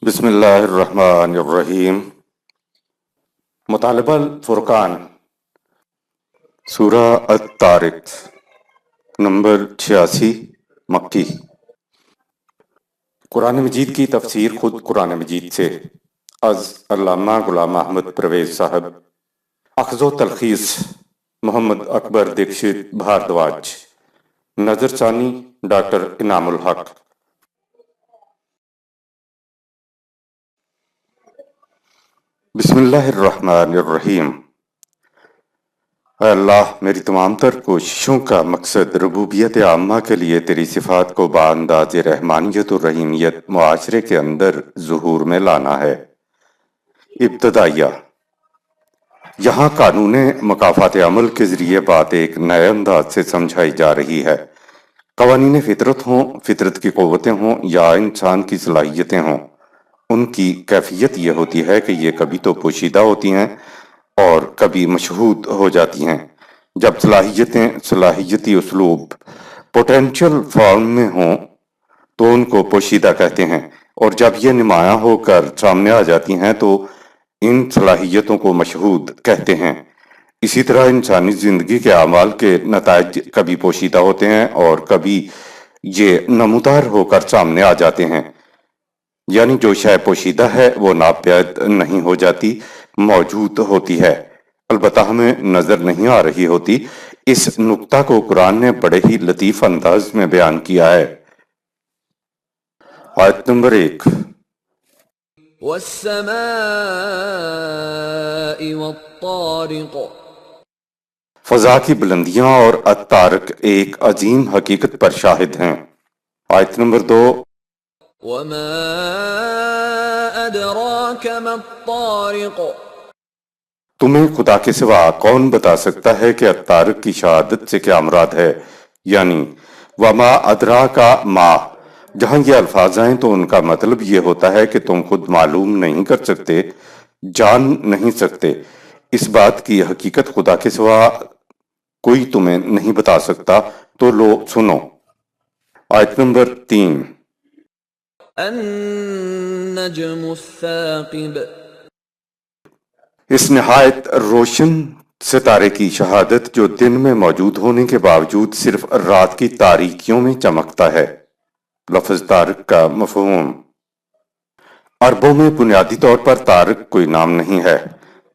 بسم اللہ الرحمن الرحیم۔ مطالبہ الفرقان، سورہ الطارق، نمبر 86، مکی۔ قرآن مجید کی تفسیر خود قرآن مجید سے از علامہ غلام احمد پرویز صاحب، اخذ و تلخیص محمد اکبر دیکشت بھاردواج، نظر ثانی ڈاکٹر انعام الحق۔ بسم اللہ الرحمن الرحیم۔ اے اللہ، میری تمام تر کوششوں کا مقصد ربوبیت عامہ کے لیے تیری صفات کو بانداز رحمانیت و رحیمیت معاشرے کے اندر ظہور میں لانا ہے۔ ابتدائیہ، یہاں قانون مکافات عمل کے ذریعے بات ایک نئے انداز سے سمجھائی جا رہی ہے۔ قوانین فطرت ہوں، فطرت کی قوتیں ہوں یا انسان کی صلاحیتیں ہوں، ان کی کیفیت یہ ہوتی ہے کہ یہ کبھی تو پوشیدہ ہوتی ہیں اور کبھی مشہود ہو جاتی ہیں۔ جب صلاحیتیں صلاحیتی اسلوب پوٹینشل فارم میں ہوں تو ان کو پوشیدہ کہتے ہیں، اور جب یہ نمایاں ہو کر سامنے آ جاتی ہیں تو ان صلاحیتوں کو مشہود کہتے ہیں۔ اسی طرح انسانی زندگی کے اعمال کے نتائج کبھی پوشیدہ ہوتے ہیں اور کبھی یہ نمودار ہو کر سامنے آ جاتے ہیں، یعنی جو شے پوشیدہ ہے وہ ناپید نہیں ہو جاتی، موجود ہوتی ہے، البتہ ہمیں نظر نہیں آ رہی ہوتی۔ اس نقطہ کو قرآن نے بڑے ہی لطیف انداز میں بیان کیا ہے۔ آیت نمبر 1۔ والسماء والطارق، فضا کی بلندیاں اور الطارق ایک عظیم حقیقت پر شاہد ہیں۔ آیت نمبر 2۔ وما ادراک ما الطارق، تمہیں خدا کے سوا کون بتا سکتا ہے کہ الطارق کی شہادت سے کیا مراد ہے؟ یعنی وما ادراک ما، جہاں یہ الفاظ آئیں تو ان کا مطلب یہ ہوتا ہے کہ تم خود معلوم نہیں کر سکتے، جان نہیں سکتے۔ اس بات کی حقیقت خدا کے سوا کوئی تمہیں نہیں بتا سکتا، تو لو سنو۔ آیت نمبر 3۔ النجم الثاقب، اس نہایت روشن ستارے کی شہادت جو دن میں موجود ہونے کے باوجود صرف رات کی تاریکیوں میں چمکتا ہے۔ لفظ طارق کا مفہوم۔ عربوں میں بنیادی طور پر طارق کوئی نام نہیں ہے۔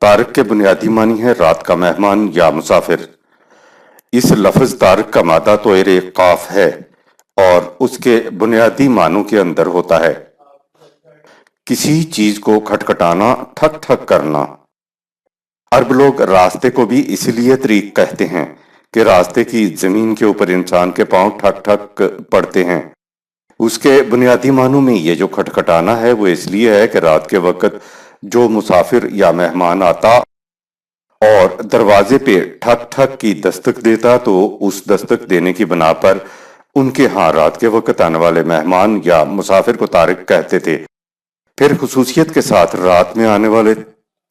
طارق کے بنیادی معنی ہے رات کا مہمان یا مسافر۔ اس لفظ طارق کا مادہ طویر قاف ہے اور اس کے بنیادی معنوں کے اندر ہوتا ہے کسی چیز کو کھٹکھٹانا، ٹھک ٹھک کرنا۔ عرب لوگ راستے کو بھی اسی لیے طریق کہتے ہیں کہ راستے کی زمین کے اوپر انسان کے پاؤں ٹھک ٹھک پڑتے ہیں۔ اس کے بنیادی معنوں میں یہ جو کھٹکھٹانا ہے وہ اس لیے ہے کہ رات کے وقت جو مسافر یا مہمان آتا اور دروازے پہ ٹھک ٹھک کی دستک دیتا تو اس دستک دینے کی بنا پر ان کے ہاں رات کے وقت آنے والے مہمان یا مسافر کو طارق کہتے تھے۔ پھر خصوصیت کے ساتھ رات میں آنے والے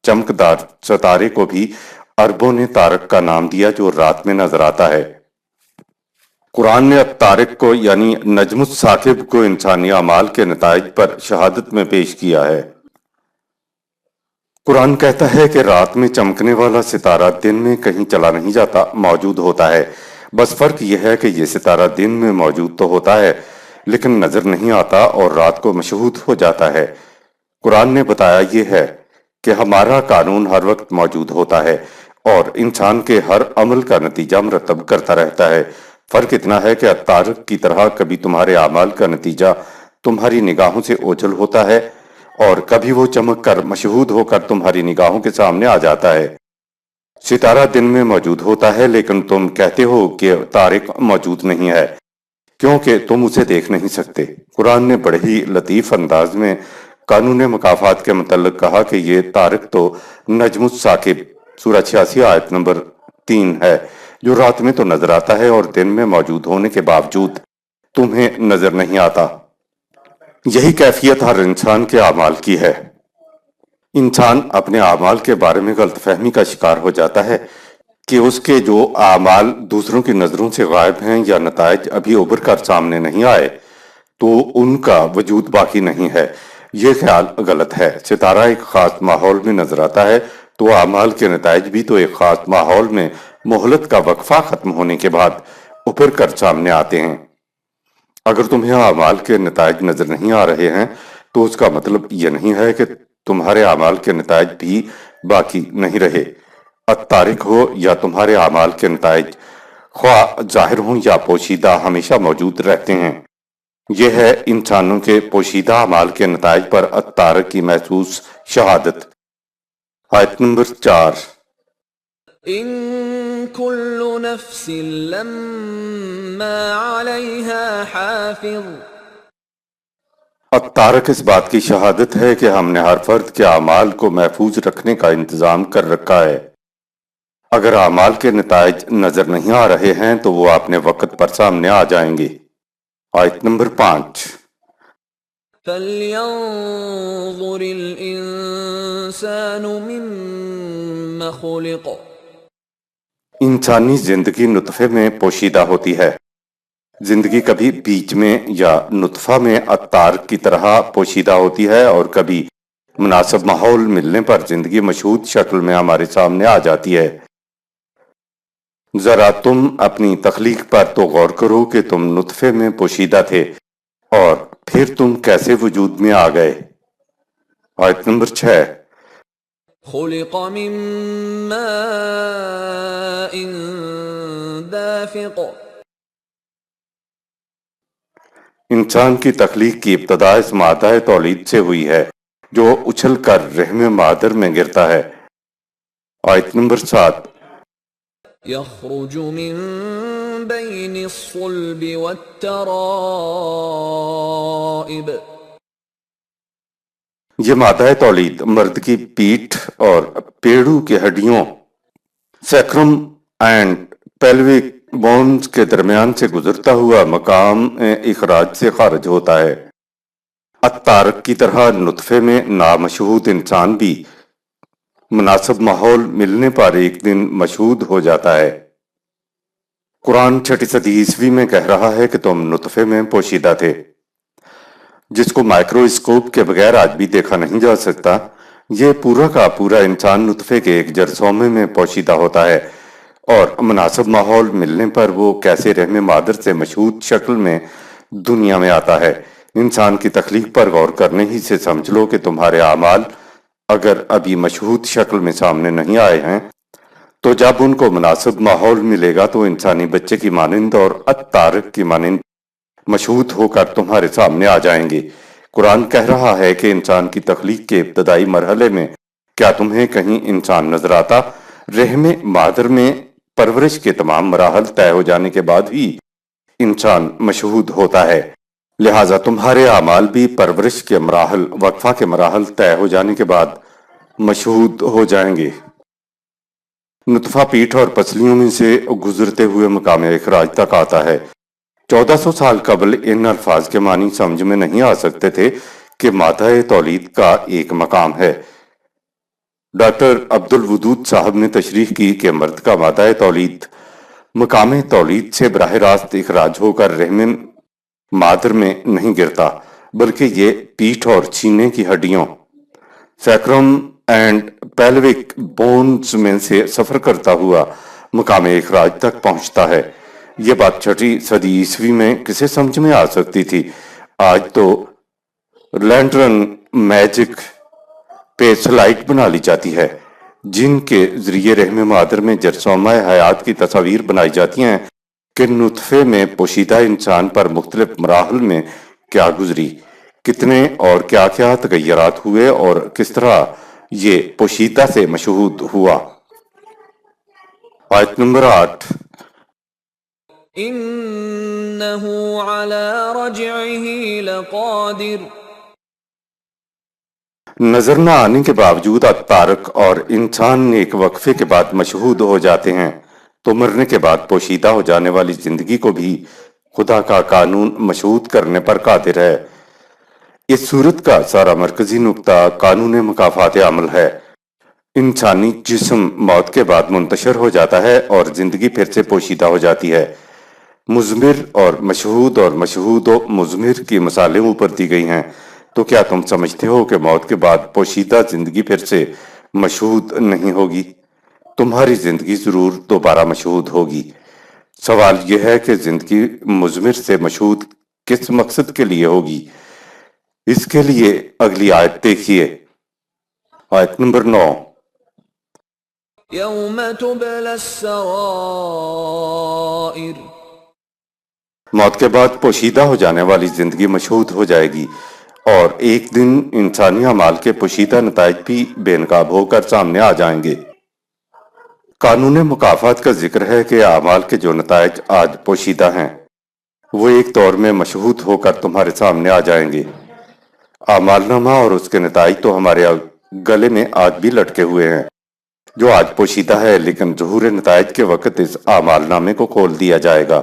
چمکدار ستارے کو بھی عربوں نے طارق کا نام دیا جو رات میں نظر آتا ہے۔ قرآن نے الطارق کو یعنی نجم الثاقب کو انسانی اعمال کے نتائج پر شہادت میں پیش کیا ہے۔ قرآن کہتا ہے کہ رات میں چمکنے والا ستارہ دن میں کہیں چلا نہیں جاتا، موجود ہوتا ہے۔ بس فرق یہ ہے کہ یہ ستارہ دن میں موجود تو ہوتا ہے لیکن نظر نہیں آتا اور رات کو مشہود ہو جاتا ہے۔ قرآن نے بتایا یہ ہے کہ ہمارا قانون ہر وقت موجود ہوتا ہے اور انسان کے ہر عمل کا نتیجہ مرتب کرتا رہتا ہے۔ فرق اتنا ہے کہ الطارق کی طرح کبھی تمہارے اعمال کا نتیجہ تمہاری نگاہوں سے اوجھل ہوتا ہے اور کبھی وہ چمک کر مشہود ہو کر تمہاری نگاہوں کے سامنے آ جاتا ہے۔ ستارہ دن میں موجود ہوتا ہے لیکن تم کہتے ہو کہ طارق موجود نہیں ہے کیونکہ تم اسے دیکھ نہیں سکتے۔ قرآن نے بڑے ہی لطیف انداز میں قانون مکافات کے متعلق کہا کہ یہ طارق تو نجم الثاقب سورہ 86 آیت نمبر 3 ہے، جو رات میں تو نظر آتا ہے اور دن میں موجود ہونے کے باوجود تمہیں نظر نہیں آتا۔ یہی کیفیت ہر انسان کے اعمال کی ہے۔ انسان اپنے اعمال کے بارے میں غلط فہمی کا شکار ہو جاتا ہے کہ اس کے جو اعمال دوسروں کی نظروں سے غائب ہیں یا نتائج ابھی ابھر کر سامنے نہیں آئے تو ان کا وجود باقی نہیں ہے، یہ خیال غلط ہے۔ ستارہ ایک خاص ماحول میں نظر آتا ہے تو اعمال کے نتائج بھی تو ایک خاص ماحول میں مہلت کا وقفہ ختم ہونے کے بعد ابھر کر سامنے آتے ہیں۔ اگر تمہیں اعمال کے نتائج نظر نہیں آ رہے ہیں تو اس کا مطلب یہ نہیں ہے کہ تمہارے اعمال کے نتائج بھی باقی نہیں رہے۔ الطارق ہو یا تمہارے اعمال کے نتائج خواہ ظاہر ہوں یا پوشیدہ ہمیشہ موجود رہتے ہیں۔ یہ ہے انسانوں کے پوشیدہ اعمال کے نتائج پر الطارق کی محسوس شہادت۔ آیت نمبر 4۔ إن كل نفس لما عليها حافظ الطارق اس بات کی شہادت ہے کہ ہم نے ہر فرد کے اعمال کو محفوظ رکھنے کا انتظام کر رکھا ہے۔ اگر اعمال کے نتائج نظر نہیں آ رہے ہیں تو وہ اپنے وقت پر سامنے آ جائیں گے۔ آیت نمبر 5۔ فلينظر الإنسان مما خلق انسانی زندگی نطفے میں پوشیدہ ہوتی ہے۔ زندگی کبھی بیچ میں یا نطفہ میں الطارق کی طرح پوشیدہ ہوتی ہے اور کبھی مناسب ماحول ملنے پر زندگی مشہود شکل میں ہمارے سامنے آ جاتی ہے۔ ذرا تم اپنی تخلیق پر تو غور کرو کہ تم نطفے میں پوشیدہ تھے اور پھر تم کیسے وجود میں آ گئے۔ آیت نمبر 6۔ خلق من ماء دافق انسان کی تخلیق کی ابتدا اس مادہ تولید سے ہوئی ہے جو اچھل کر رحم مادر میں گرتا ہے۔ آیت نمبر 7۔ يخرج من بين الصلب والترائب یہ مادہ تولید مرد کی پیٹھ اور پیڑو کے ہڈیوں سیکرم اینڈ پیلوک بونز کے درمیان سے گزرتا ہوا مقام اخراج سے خارج ہوتا ہے۔ الطارق کی طرح نطفے میں نامشہود انسان بھی مناسب ماحول ملنے پر ایک دن مشہود ہو جاتا ہے۔ قرآن 6 صدی عیسوی میں کہہ رہا ہے کہ تم نطفے میں پوشیدہ تھے، جس کو مائکروسکوپ کے بغیر آج بھی دیکھا نہیں جا سکتا۔ یہ پورا کا پورا انسان نطفے کے ایک جرثومے میں پوشیدہ ہوتا ہے اور مناسب ماحول ملنے پر وہ کیسے رحم مادر سے مشہود شکل میں دنیا میں آتا ہے۔ انسان کی تخلیق پر غور کرنے ہی سے سمجھ لو کہ تمہارے اعمال اگر ابھی مشہود شکل میں سامنے نہیں آئے ہیں تو جب ان کو مناسب ماحول ملے گا تو انسانی بچے کی مانند اور الطارق کی مانند مشہود ہو کر تمہارے سامنے آ جائیں گے۔ قرآن کہہ رہا ہے کہ انسان کی تخلیق کے ابتدائی مرحلے میں کیا تمہیں کہیں انسان نظر آتا؟ رحم مادر میں پرورش کے تمام مراحل طے ہو جانے کے بعد ہی انسان مشہود ہوتا ہے، لہٰذا تمہارے اعمال بھی پرورش کے مراحل، وقفہ کے مراحل طے ہو جانے کے بعد مشہود ہو جائیں گے۔ نطفہ پیٹھ اور پسلیوں میں سے گزرتے ہوئے مقام اخراج تک آتا ہے۔ 1400 سال قبل ان الفاظ کے معنی سمجھ میں نہیں آ سکتے تھے کہ مادہ تولید کا ایک مقام ہے۔ ڈاکٹر عبدالودود صاحب نے تشریح کی کہ مرد کا مادہ تولید مقام تولید سے براہ راست اخراج ہو کر رحم مادر میں نہیں گرتا، بلکہ یہ پیٹھ اور سینے کی ہڈیوں سیکرم اینڈ پیلوک بونز میں سے سفر کرتا ہوا مقام اخراج تک پہنچتا ہے۔ یہ بات 6 صدی عیسوی میں کسے سمجھ میں آ سکتی تھی؟ آج تو لینٹرن میجک پہ سلائٹ بنا لی جاتی ہے جن کے ذریعے رحم مادر میں جرثومہ حیات کی تصاویر بنائی جاتی ہیں کہ نطفے میں پوشیدہ انسان پر مختلف مراحل میں کیا گزری، کتنے اور کیا کیا تغیرات ہوئے اور کس طرح یہ پوشیدہ سے مشہود ہوا۔ آیت نمبر 8۔ إنه على رجعه لقادر نظر نہ آنے کے باوجود الطارق اور انسان ایک وقفے کے بعد مشہود ہو جاتے ہیں تو مرنے کے بعد پوشیدہ ہو جانے والی زندگی کو بھی خدا کا قانون مشہود کرنے پر قادر ہے۔ اس صورت کا سارا مرکزی نقطہ قانون مکافات عمل ہے۔ انسانی جسم موت کے بعد منتشر ہو جاتا ہے اور زندگی پھر سے پوشیدہ ہو جاتی ہے۔ مضمر اور مشہود و مضمر کی مثالیں اوپر دی گئی ہیں۔ تو کیا تم سمجھتے ہو کہ موت کے بعد پوشیدہ زندگی پھر سے مشہود نہیں ہوگی؟ تمہاری زندگی ضرور دوبارہ مشہود ہوگی۔ سوال یہ ہے کہ زندگی مضمر سے مشہود کس مقصد کے لیے ہوگی؟ اس کے لیے اگلی آیت دیکھیے، آیت نمبر 9۔ يوم تبلى السرائر موت کے بعد پوشیدہ ہو جانے والی زندگی مشہود ہو جائے گی، اور ایک دن انسانی اعمال کے پوشیدہ نتائج بھی بے نقاب ہو کر سامنے آ جائیں گے۔ قانون مکافات کا ذکر ہے کہ اعمال کے جو نتائج آج پوشیدہ ہیں وہ ایک دور میں مشہود ہو کر تمہارے سامنے آ جائیں گے۔ اعمال نامہ اور اس کے نتائج تو ہمارے گلے میں آج بھی لٹکے ہوئے ہیں، جو آج پوشیدہ ہے، لیکن ظہور نتائج کے وقت اس اعمال نامے کو کھول دیا جائے گا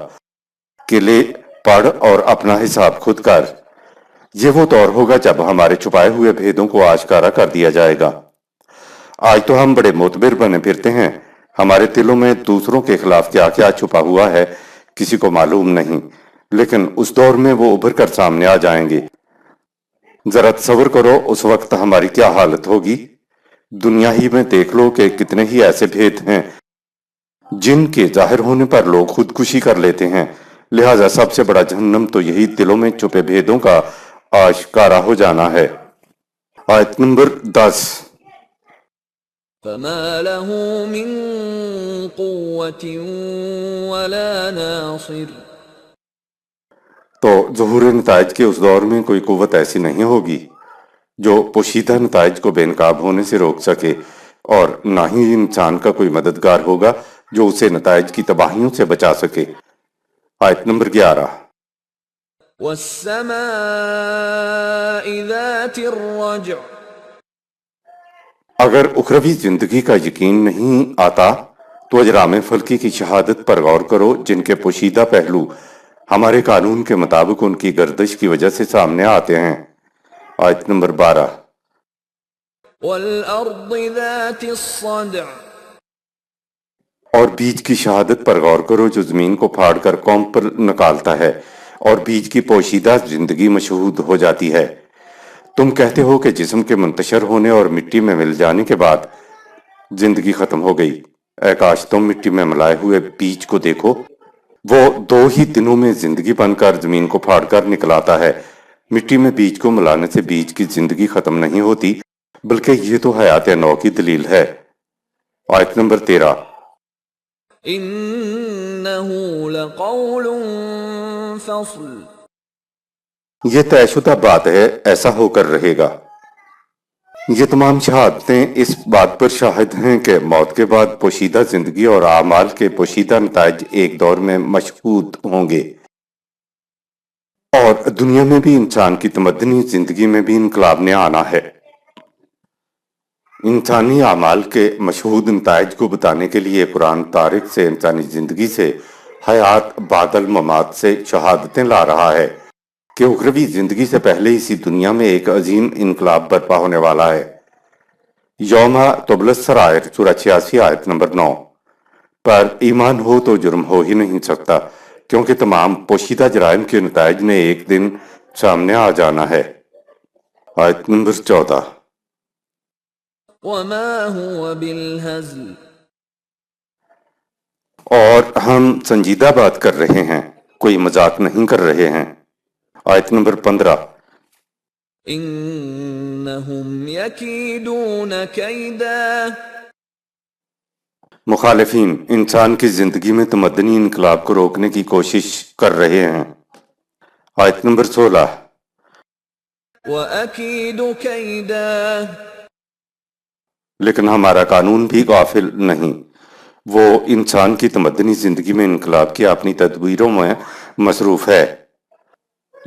کہ لے پڑھ اور اپنا حساب خود کر۔ یہ وہ دور ہوگا جب ہمارے چھپائے ہوئے بھیدوں کو آشکارا کر دیا جائے گا۔ آج تو ہم بڑے معتبر بنے پھرتے ہیں، ہمارے دلوں میں دوسروں کے خلاف کیا کیا چھپا ہوا ہے کسی کو معلوم نہیں، لیکن اس دور میں وہ ابھر کر سامنے آ جائیں گے۔ ذرا تصور کرو اس وقت ہماری کیا حالت ہوگی۔ دنیا ہی میں دیکھ لو کہ کتنے ہی ایسے بھید ہیں جن کے ظاہر ہونے پر لوگ خودکشی کر لیتے ہیں، لہٰذا سب سے بڑا جہنم تو یہی دلوں میں چھپے بھیدوں کا آشکارا ہو جانا ہے۔ آیت نمبر 10۔ فما له من قوة ولا ناصر تو ظہور نتائج کے اس دور میں کوئی قوت ایسی نہیں ہوگی جو پوشیدہ نتائج کو بے نقاب ہونے سے روک سکے، اور نہ ہی انسان کا کوئی مددگار ہوگا جو اسے نتائج کی تباہیوں سے بچا سکے۔ آیت نمبر 11۔ والسماء ذات الرجع اگر اخروی زندگی کا یقین نہیں آتا تو اجرام فلکی کی شہادت پر غور کرو، جن کے پوشیدہ پہلو ہمارے قانون کے مطابق ان کی گردش کی وجہ سے سامنے آتے ہیں۔ آیت نمبر 12۔ والأرض ذات الصدع اور بیج کی شہادت پر غور کرو جو زمین کو پھاڑ کر قوم پر نکالتا ہے، اور بیج کی پوشیدہ زندگی مشہود ہو جاتی ہے۔ تم کہتے ہو کہ جسم کے منتشر ہونے اور مٹی میں مل جانے کے بعد زندگی ختم ہو گئی۔ اے کاش تم مٹی میں ملائے ہوئے بیج کو دیکھو، وہ 2 ہی دنوں میں زندگی بن کر زمین کو پھاڑ کر نکلاتا ہے۔ مٹی میں بیج کو ملانے سے بیج کی زندگی ختم نہیں ہوتی، بلکہ یہ تو حیات نو کی دلیل ہے۔ آیت نمبر 13۔ إنه لقول فصل یہ طے شدہ بات ہے، ایسا ہو کر رہے گا۔ یہ تمام شہادتیں اس بات پر شاہد ہیں کہ موت کے بعد پوشیدہ زندگی اور اعمال کے پوشیدہ نتائج ایک دور میں مشہود ہوں گے، اور دنیا میں بھی انسان کی تمدنی زندگی میں بھی انقلاب نے آنا ہے۔ انسانی اعمال کے مشہود نتائج کو بتانے کے لیے قرآن طارق سے انسانی زندگی سے حیات بعد الممات سے شہادتیں لا رہا ہے کہ اخروی زندگی سے پہلے اسی دنیا میں ایک عظیم انقلاب برپا ہونے والا ہے۔ یوم تبلی السرائر سورہ 86 آیت نمبر 9 پر ایمان ہو تو جرم ہو ہی نہیں سکتا، کیونکہ تمام پوشیدہ جرائم کے نتائج نے ایک دن سامنے آ جانا ہے۔ آیت نمبر 14۔ وما هو بالهزل اور ہم سنجیدہ بات کر رہے ہیں، کوئی مذاق نہیں کر رہے ہیں۔ آیت نمبر 15۔ إنهم يكيدون كيدا مخالفین انسان کی زندگی میں تمدنی انقلاب کو روکنے کی کوشش کر رہے ہیں۔ آیت نمبر 16۔ وأكيد كيدا لیکن ہمارا قانون بھی غافل نہیں، وہ انسان کی تمدنی زندگی میں انقلاب کی اپنی تدبیروں میں مصروف ہے۔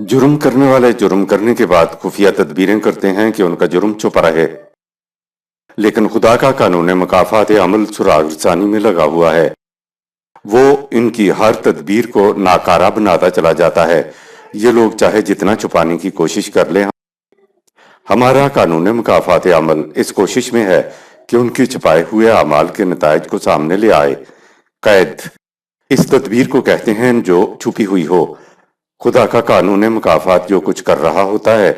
جرم کرنے والے جرم کرنے کے بعد خفیہ تدبیریں کرتے ہیں کہ ان کا جرم چھپا رہے، لیکن خدا کا قانون مکافات عمل سراغ رسانی میں لگا ہوا ہے، وہ ان کی ہر تدبیر کو ناکارہ بناتا چلا جاتا ہے۔ یہ لوگ چاہے جتنا چھپانے کی کوشش کر لیں، ہمارا قانون مکافات عمل اس کوشش میں ہے کہ ان کی چھپائے ہوئے اعمال کے نتائج کو سامنے لے آئے۔ قید اس تدبیر کو کہتے ہیں جو چھپی ہوئی ہو۔ خدا کا قانون مکافات جو کچھ کر رہا ہوتا ہے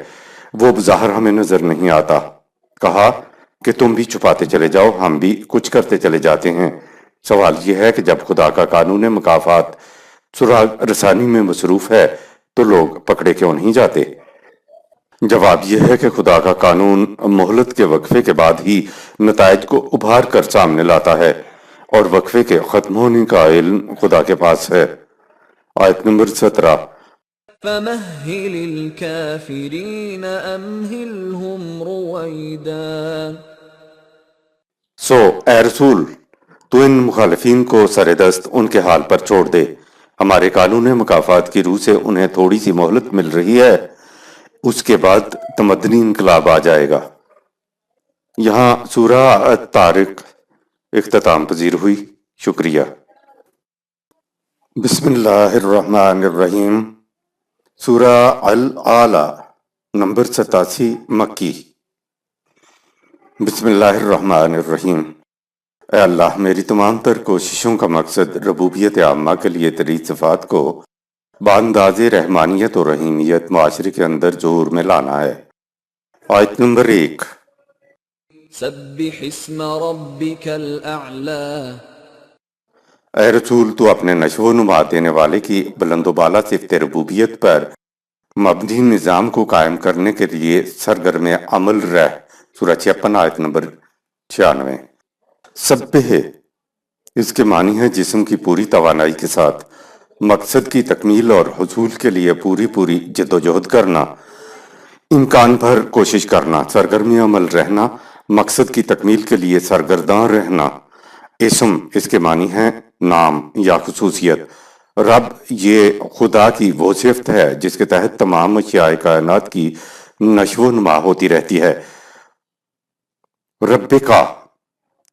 وہ بظاہر ہمیں نظر نہیں آتا۔ کہا کہ تم بھی چھپاتے چلے جاؤ، ہم بھی کچھ کرتے چلے جاتے ہیں۔ سوال یہ ہے کہ جب خدا کا قانون مکافات سراغ رسانی میں مصروف ہے تو لوگ پکڑے کیوں نہیں جاتے؟ جواب یہ ہے کہ خدا کا قانون مہلت کے وقفے کے بعد ہی نتائج کو ابھار کر سامنے لاتا ہے، اور وقفے کے ختم ہونے کا علم خدا کے پاس ہے۔ آیت نمبر 17۔ فمهل الكافرين أمهلهم رويدا۔ سو اے رسول، تو ان مخالفین کو سر دست ان کے حال پر چھوڑ دے، ہمارے قانون مکافات کی روح سے انہیں تھوڑی سی مہلت مل رہی ہے، اس کے بعد تمدنی انقلاب آ جائے گا۔ یہاں سورہ الطارق اختتام پذیر ہوئی۔ شکریہ۔ بسم اللہ الرحمن الرحیم۔ سورہ الاعلی نمبر 87 مکی۔ بسم اللہ الرحمن الرحیم۔ اے اللہ، میری تمام تر کوششوں کا مقصد ربوبیت عامہ کے لیے تیری صفات کو بانداز رحمانیت اور رحیمیت معاشرے کے اندر ظہور میں لانا ہے۔ آیت نمبر 1۔ سبح اسم ربك الأعلى۔ اے رسول، تو اپنے نشو و نما دینے والے کی بلند و بالا صفت ربوبیت پر مبنی نظام کو قائم کرنے کے لیے سرگرم عمل رہ۔ سورہ 56 آیت نمبر 96۔ سبح اس کے معنی ہے جسم کی پوری توانائی کے ساتھ مقصد کی تکمیل اور حصول کے لیے پوری جد و جہد کرنا، امکان بھر کوشش کرنا، سرگرم عمل رہنا، مقصد کی تکمیل کے لیے سرگرداں رہنا۔ اسم اس کے معنی ہے نام یا خصوصیت۔ رب یہ خدا کی وہ صفت ہے جس کے تحت تمام اشیاء کائنات کی نشو و نما ہوتی رہتی ہے۔ رب کا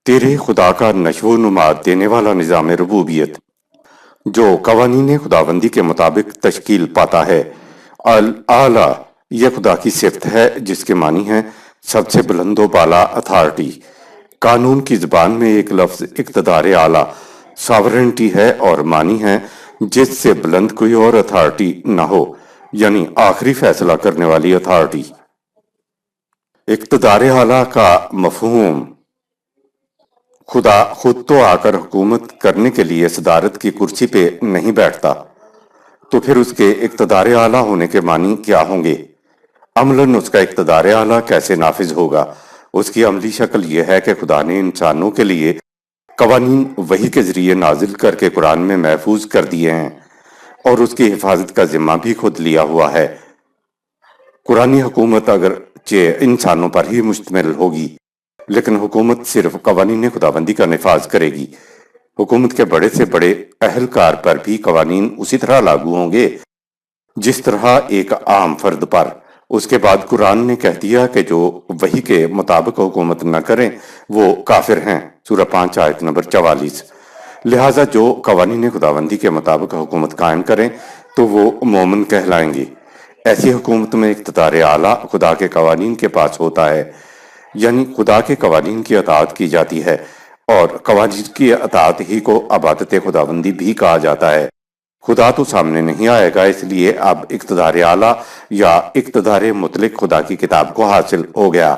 تیرے خدا کا نشو و نما دینے والا نظام ربوبیت جو قوانین خداوندی کے مطابق تشکیل پاتا ہے۔ الاعلی یہ خدا کی صفت ہے جس کے معنی ہے سب سے بلند و بالا اتھارٹی۔ قانون کی زبان میں ایک لفظ اقتدار اعلیٰ ساورنٹی ہے اور معنی ہے جس سے بلند کوئی اور اتھارٹی نہ ہو، یعنی آخری فیصلہ کرنے والی اتھارٹی۔ اقتدار اعلیٰ کا مفہوم خدا خود تو آ کر حکومت کرنے کے لیے صدارت کی کرسی پہ نہیں بیٹھتا، تو پھر اس کے اقتدار اعلیٰ ہونے کے معنی کیا ہوں گے؟ عملاً اس کا اقتدار اعلیٰ کیسے نافذ ہوگا؟ اس کی عملی شکل یہ ہے کہ خدا نے انسانوں کے لیے قوانین وحی کے ذریعے نازل کر کے قرآن میں محفوظ کر دیے ہیں، اور اس کی حفاظت کا ذمہ بھی خود لیا ہوا ہے۔ قرآنی حکومت اگرچہ انسانوں پر ہی مشتمل ہوگی، لیکن حکومت صرف قوانین خداوندی کا نفاذ کرے گی۔ حکومت کے بڑے سے بڑے اہلکار پر بھی قوانین اسی طرح لاگو ہوں گے جس طرح ایک عام فرد پر۔ اس کے بعد قرآن نے کہہ دیا کہ جو وحی کے مطابق حکومت نہ کریں وہ کافر ہیں۔ سورہ 5 آیت نمبر 44۔ لہٰذا جو قوانین خداوندی کے مطابق حکومت قائم کریں تو وہ مومن کہلائیں گے۔ ایسی حکومت میں اقتدار اعلیٰ خدا کے قوانین کے پاس ہوتا ہے، یعنی خدا کے قوانین کی اطاعت کی جاتی ہے، اور قوانین کی اطاعت ہی کو عبادت خداوندی بھی کہا جاتا ہے۔ خدا تو سامنے نہیں آئے گا، اس لیے اب اقتدار اعلیٰ یا اقتدار مطلق خدا کی کتاب کو حاصل ہو گیا۔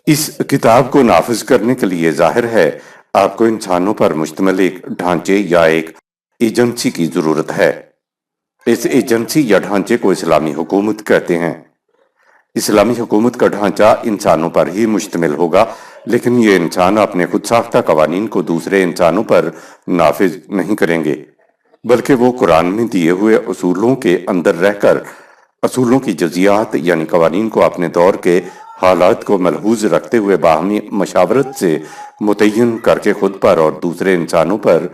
اس کتاب کو نافذ کرنے کے لیے ظاہر ہے آپ کو انسانوں پر مشتمل ایک ڈھانچے یا ایک ایجنسی کی ضرورت ہے۔ اس ایجنسی یا ڈھانچے کو اسلامی حکومت کہتے ہیں۔ اسلامی حکومت کا ڈھانچہ انسانوں پر ہی مشتمل ہوگا، لیکن یہ انسان اپنے خود ساختہ قوانین کو دوسرے انسانوں پر نافذ نہیں کریں گے، بلکہ وہ قرآن میں دیے ہوئے اصولوں کے اندر رہ کر اصولوں کی جزیات یعنی قوانین کو اپنے دور کے حالات کو ملحوظ رکھتے ہوئے باہمی مشاورت سے متعین کر کے خود پر اور دوسرے انسانوں پر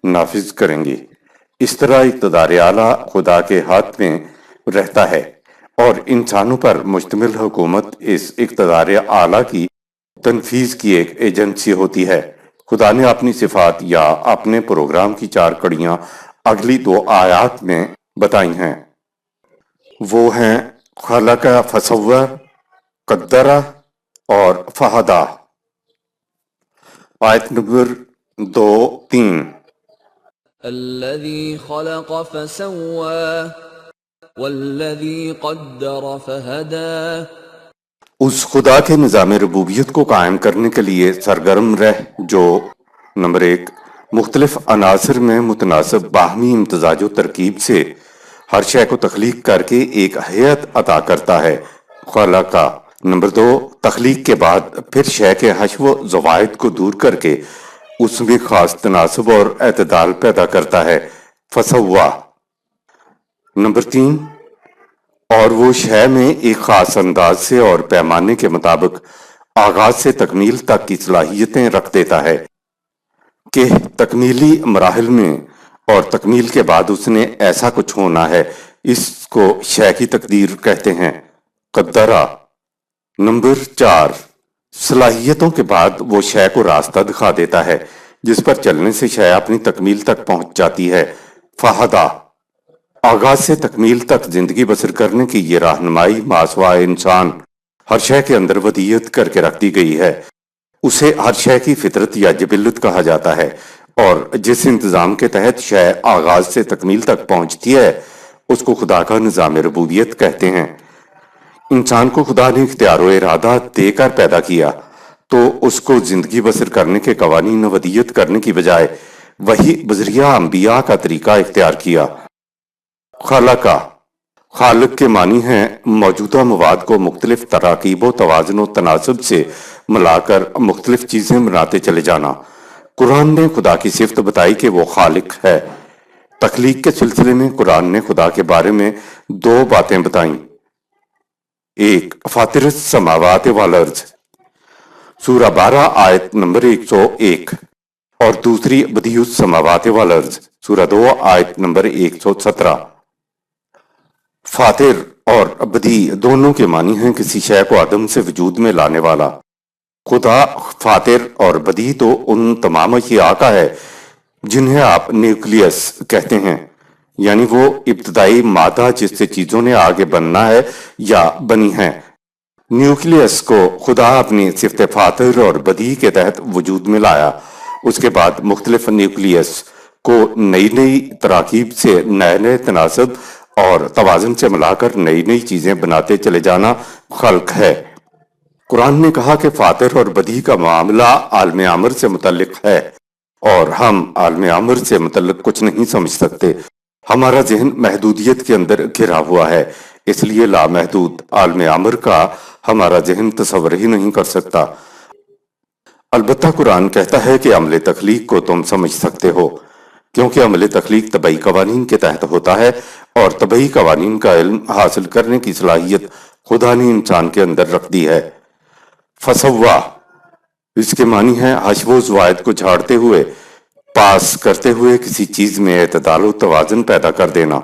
نافذ کریں گے۔ اس طرح اقتدار اعلیٰ خدا کے ہاتھ میں رہتا ہے، اور انسانوں پر مشتمل حکومت اس اقتدار اعلیٰ کی تنفیذ کی ایک ایجنسی ہوتی ہے۔ خدا نے اپنی صفات یا اپنے پروگرام کی 4 کڑیاں اگلی 2 آیات میں بتائی ہیں۔ وہ ہیں خلق فسوّر، قدرہ اور فہدہ۔ آیت نمبر 2-3۔ الذي خلق فسوى والذی قدر فہدی. اس خدا کے نظام ربوبیت کو قائم کرنے کے لیے سرگرم رہ جو نمبر 1 مختلف عناصر میں متناسب باہمی امتزاج و ترکیب سے ہر شے کو تخلیق کر کے ایک ہیئت عطا کرتا ہے خلقہ. نمبر 2 تخلیق کے بعد پھر شے کے حشو و زوائد کو دور کر کے اس میں خاص تناسب اور اعتدال پیدا کرتا ہے فسوا. نمبر 3 اور وہ شے میں ایک خاص انداز سے اور پیمانے کے مطابق آغاز سے تکمیل تک کی صلاحیتیں رکھ دیتا ہے کہ تکمیلی مراحل میں اور تکمیل کے بعد اس نے ایسا کچھ ہونا ہے. اس کو شے کی تقدیر کہتے ہیں قدرہ. نمبر 4 صلاحیتوں کے بعد وہ شے کو راستہ دکھا دیتا ہے جس پر چلنے سے شے اپنی تکمیل تک پہنچ جاتی ہے فہدہ. آغاز سے تکمیل تک زندگی بسر کرنے کی یہ رہنمائی ماسوائے انسان ہر شے کے اندر ودیت کر کے رکھ دی گئی ہے. اسے ہر شے کی فطرت یا جبلت کہا جاتا ہے اور جس انتظام کے تحت شے آغاز سے تکمیل تک پہنچتی ہے اس کو خدا کا نظام ربوبیت کہتے ہیں. انسان کو خدا نے اختیار و ارادہ دے کر پیدا کیا تو اس کو زندگی بسر کرنے کے قوانین ودیت کرنے کی بجائے وہی بذریعہ انبیاء کا طریقہ اختیار کیا. خلقہ خالق کے معنی ہیں موجودہ مواد کو مختلف تراکیب و توازن و تناسب سے ملا کر مختلف چیزیں بناتے چلے جانا. قرآن نے خدا کی صفت بتائی کہ وہ خالق ہے. تخلیق کے سلسلے میں قرآن نے خدا کے بارے میں 2 باتیں بتائیں. ایک فاطر السماوات والارض سورہ 12 آیت نمبر 101 اور دوسری بدیع السماوات والارض سورہ 2 آیت نمبر 117. فاطر اور بدیع دونوں کے معنی ہیں کسی شے کو عدم سے وجود میں لانے والا. خدا فاطر اور بدیع تو ان تمام اشیاء کا ہے جنہیں آپ نیوکلیس کہتے ہیں یعنی وہ ابتدائی مادہ جس سے چیزوں نے آگے بننا ہے یا بنی ہیں. نیوکلیس کو خدا اپنی صفت فاطر اور بدیع کے تحت وجود میں لایا. اس کے بعد مختلف نیوکلیس کو نئی نئی تراکیب سے نئے نئے تناسب اور توازن سے ملا کر نئی نئی چیزیں بناتے چلے جانا خلق ہے. قرآن نے کہا کہ فاطر اور بدیع کا معاملہ عالم امر سے متعلق ہے اور ہم عالم امر سے متعلق کچھ نہیں سمجھ سکتے. ہمارا ذہن محدودیت کے اندر گھرا ہوا ہے اس لیے لامحدود عالم امر کا ہمارا ذہن تصور ہی نہیں کر سکتا. البتہ قرآن کہتا ہے کہ عمل تخلیق کو تم سمجھ سکتے ہو کیونکہ عمل تخلیق طبعی قوانین کے تحت ہوتا ہے اور طبعی قوانین کا علم حاصل کرنے کی صلاحیت خدا نے انسان کے اندر رکھ دی ہے. فسوا اس کے معنی ہے حشو و زوائد کو جھاڑتے ہوئے پاس کرتے ہوئے کسی چیز میں اعتدال و توازن پیدا کر دینا.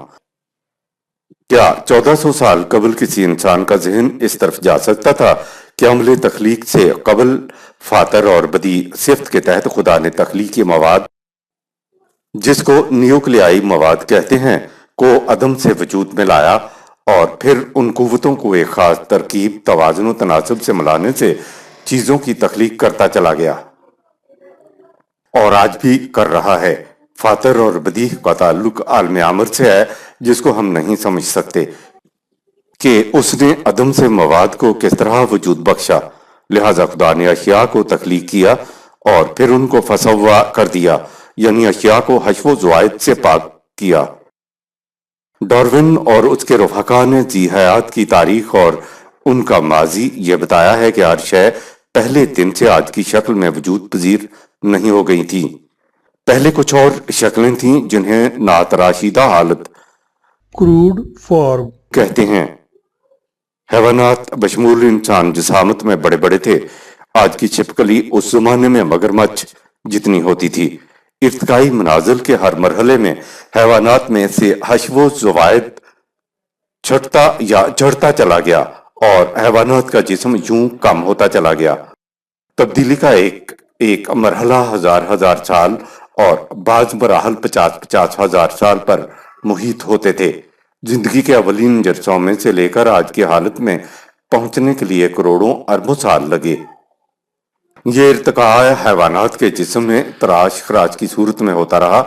کیا 1400 سال قبل کسی انسان کا ذہن اس طرف جا سکتا تھا کہ عمل تخلیق سے قبل فاطر اور بدیع صفت کے تحت خدا نے تخلیقی مواد جس کو نیوکلیائی مواد کہتے ہیں کو عدم سے وجود میں لایا اور پھر ان قوتوں کو ایک خاص ترکیب توازن و تناسب سے ملانے سے چیزوں کی تخلیق کرتا چلا گیا اور آج بھی کر رہا ہے. فاطر اور بدیع کا تعلق عالم امر سے ہے جس کو ہم نہیں سمجھ سکتے کہ اس نے عدم سے مواد کو کس طرح وجود بخشا. لہذا خدا نے اشیاء کو تخلیق کیا اور پھر ان کو فسوا کر دیا یعنی اشیاء کو حشو و زوائد سے پاک کیا. ڈارون اور اس کے رفقا نے ذی حیات کی تاریخ اور ان کا ماضی یہ بتایا ہے کہ ہر شے پہلے دن سے آج کی شکل میں وجود پذیر نہیں ہو گئی تھی. پہلے کچھ اور شکلیں تھیں جنہیں ناتراشیدہ حالت کروڈ فارم کہتے ہیں. حیوانات بشمول انسان جسامت میں بڑے بڑے تھے. آج کی چھپکلی اس زمانے میں مگرمچھ جتنی ہوتی تھی. ارتقائی منازل کے ہر مرحلے میں حیوانات میں سے حشو و زوائد چھٹتا یا چڑھتا چلا گیا اور حیوانات کا جسم یوں کم ہوتا چلا گیا. تبدیلی کا ایک مرحلہ ہزار سال اور بعض مراحل 50 ہزار سال پر محیط ہوتے تھے. زندگی کے اولین جرسوں میں سے لے کر آج کی حالت میں پہنچنے کے لیے کروڑوں اربوں سال لگے. یہ ارتقاء حیوانات کے جسم میں تراش خراش کی صورت میں ہوتا رہا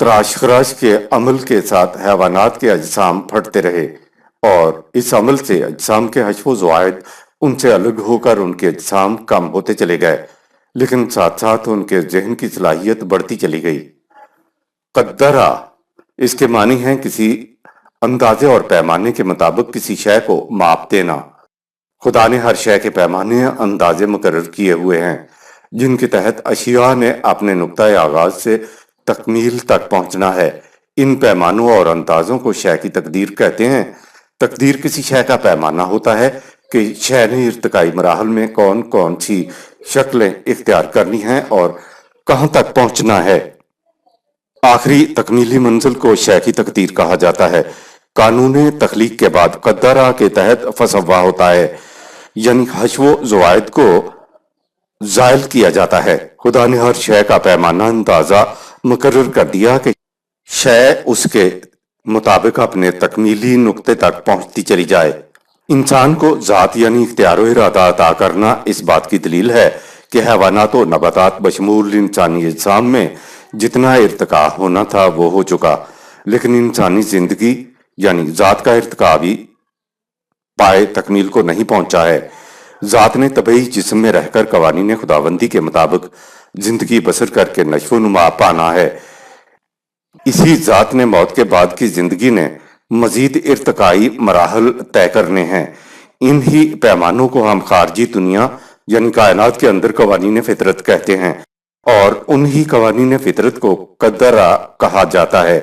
تراش خراش کے عمل کے ساتھ حیوانات کے اجسام پھٹتے رہے اور اس عمل سے اجسام کے حشو و زوائد ان سے الگ ہو کر ان کے اجسام کم ہوتے چلے گئے، لیکن ساتھ ساتھ ان کے ذہن کی صلاحیت بڑھتی چلی گئی۔ قدرہ اس کے معنی ہیں کسی اندازے اور پیمانے کے مطابق کسی شے کو ماپ دینا۔ خدا نے ہر شے کے پیمانے اندازے مقرر کیے ہوئے ہیں جن کے تحت اشیاء نے اپنے نقطۂ آغاز سے تکمیل تک پہنچنا ہے۔ ان پیمانوں اور اندازوں کو شے کی تقدیر کہتے ہیں۔ تقدیر کسی شے کا پیمانہ ہوتا ہے کہ شے نے ارتقائی مراحل میں کون کون سی شکلیں اختیار کرنی ہیں اور کہاں تک پہنچنا ہے۔ آخری تکمیلی منزل کو شے کی تقدیر کہا جاتا ہے۔ قانون تخلیق کے بعد قدرہ کے تحت فسوا ہوتا ہے، یعنی حشو و زوائد کو زائل کیا جاتا ہے۔ خدا نے ہر شے کا پیمانہ اندازہ مقرر کر دیا کہ شے اس کے مطابق اپنے تکمیلی نقطے تک پہنچتی چلی جائے۔ انسان کو ذات یعنی اختیار و ارادہ عطا کرنا اس بات کی دلیل ہے کہ حیوانات و نباتات بشمول انسانی اجسام میں جتنا ارتقاء ہونا تھا وہ ہو چکا، لیکن انسانی زندگی یعنی ذات کا ارتقاء بھی پائے تکمیل کو نہیں پہنچا ہے۔ ذات نے طبعی جسم میں رہ کر قوانین خداوندی کے مطابق زندگی بسر کر کے نشو و نما پانا ہے۔ اسی ذات نے موت کے بعد کی زندگی نے مزید ارتقائی مراحل طے کرنے ہیں۔ انہی پیمانوں کو ہم خارجی دنیا یعنی کائنات کے اندر قوانین فطرت کہتے ہیں، اور انہی قوانین فطرت کو قدرہ کہا جاتا ہے۔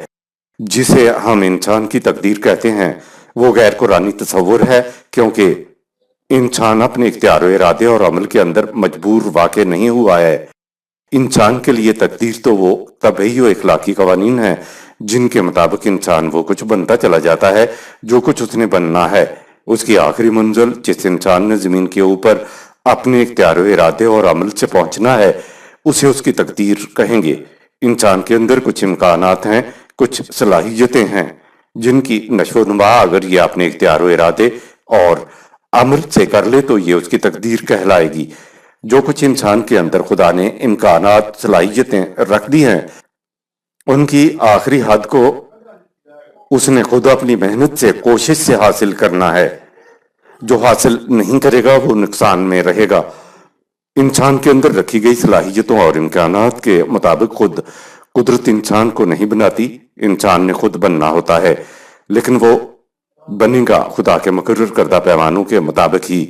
جسے ہم انسان کی تقدیر کہتے ہیں وہ غیر قرآنی تصور ہے، کیونکہ انسان اپنے اختیار و ارادے اور عمل کے اندر مجبور واقع نہیں ہوا ہے۔ انسان کے لیے تقدیر تو وہ طبعی و اخلاقی قوانین ہیں جن کے مطابق انسان وہ کچھ بنتا چلا جاتا ہے جو کچھ اس نے بننا ہے۔ اس کی آخری منزل جس انسان نے زمین کے اوپر اپنے اختیار و ارادے اور عمل سے پہنچنا ہے اسے اس کی تقدیر کہیں گے۔ انسان کے اندر کچھ امکانات ہیں، کچھ صلاحیتیں ہیں جن کی نشو و نما اگر یہ اپنے اختیار و ارادے اور عمل سے کر لے تو یہ اس کی تقدیر کہلائے گی۔ جو کچھ انسان کے اندر خدا نے امکانات صلاحیتیں رکھ دی ہیں ان کی آخری حد کو اس نے خود اپنی محنت سے کوشش سے حاصل کرنا ہے۔ جو حاصل نہیں کرے گا وہ نقصان میں رہے گا۔ انسان کے اندر رکھی گئی صلاحیتوں اور امکانات کے مطابق خود قدرت انسان کو نہیں بناتی، انسان نے خود بننا ہوتا ہے، لیکن وہ بنے گا خدا کے مقرر کردہ پیمانوں کے مطابق ہی۔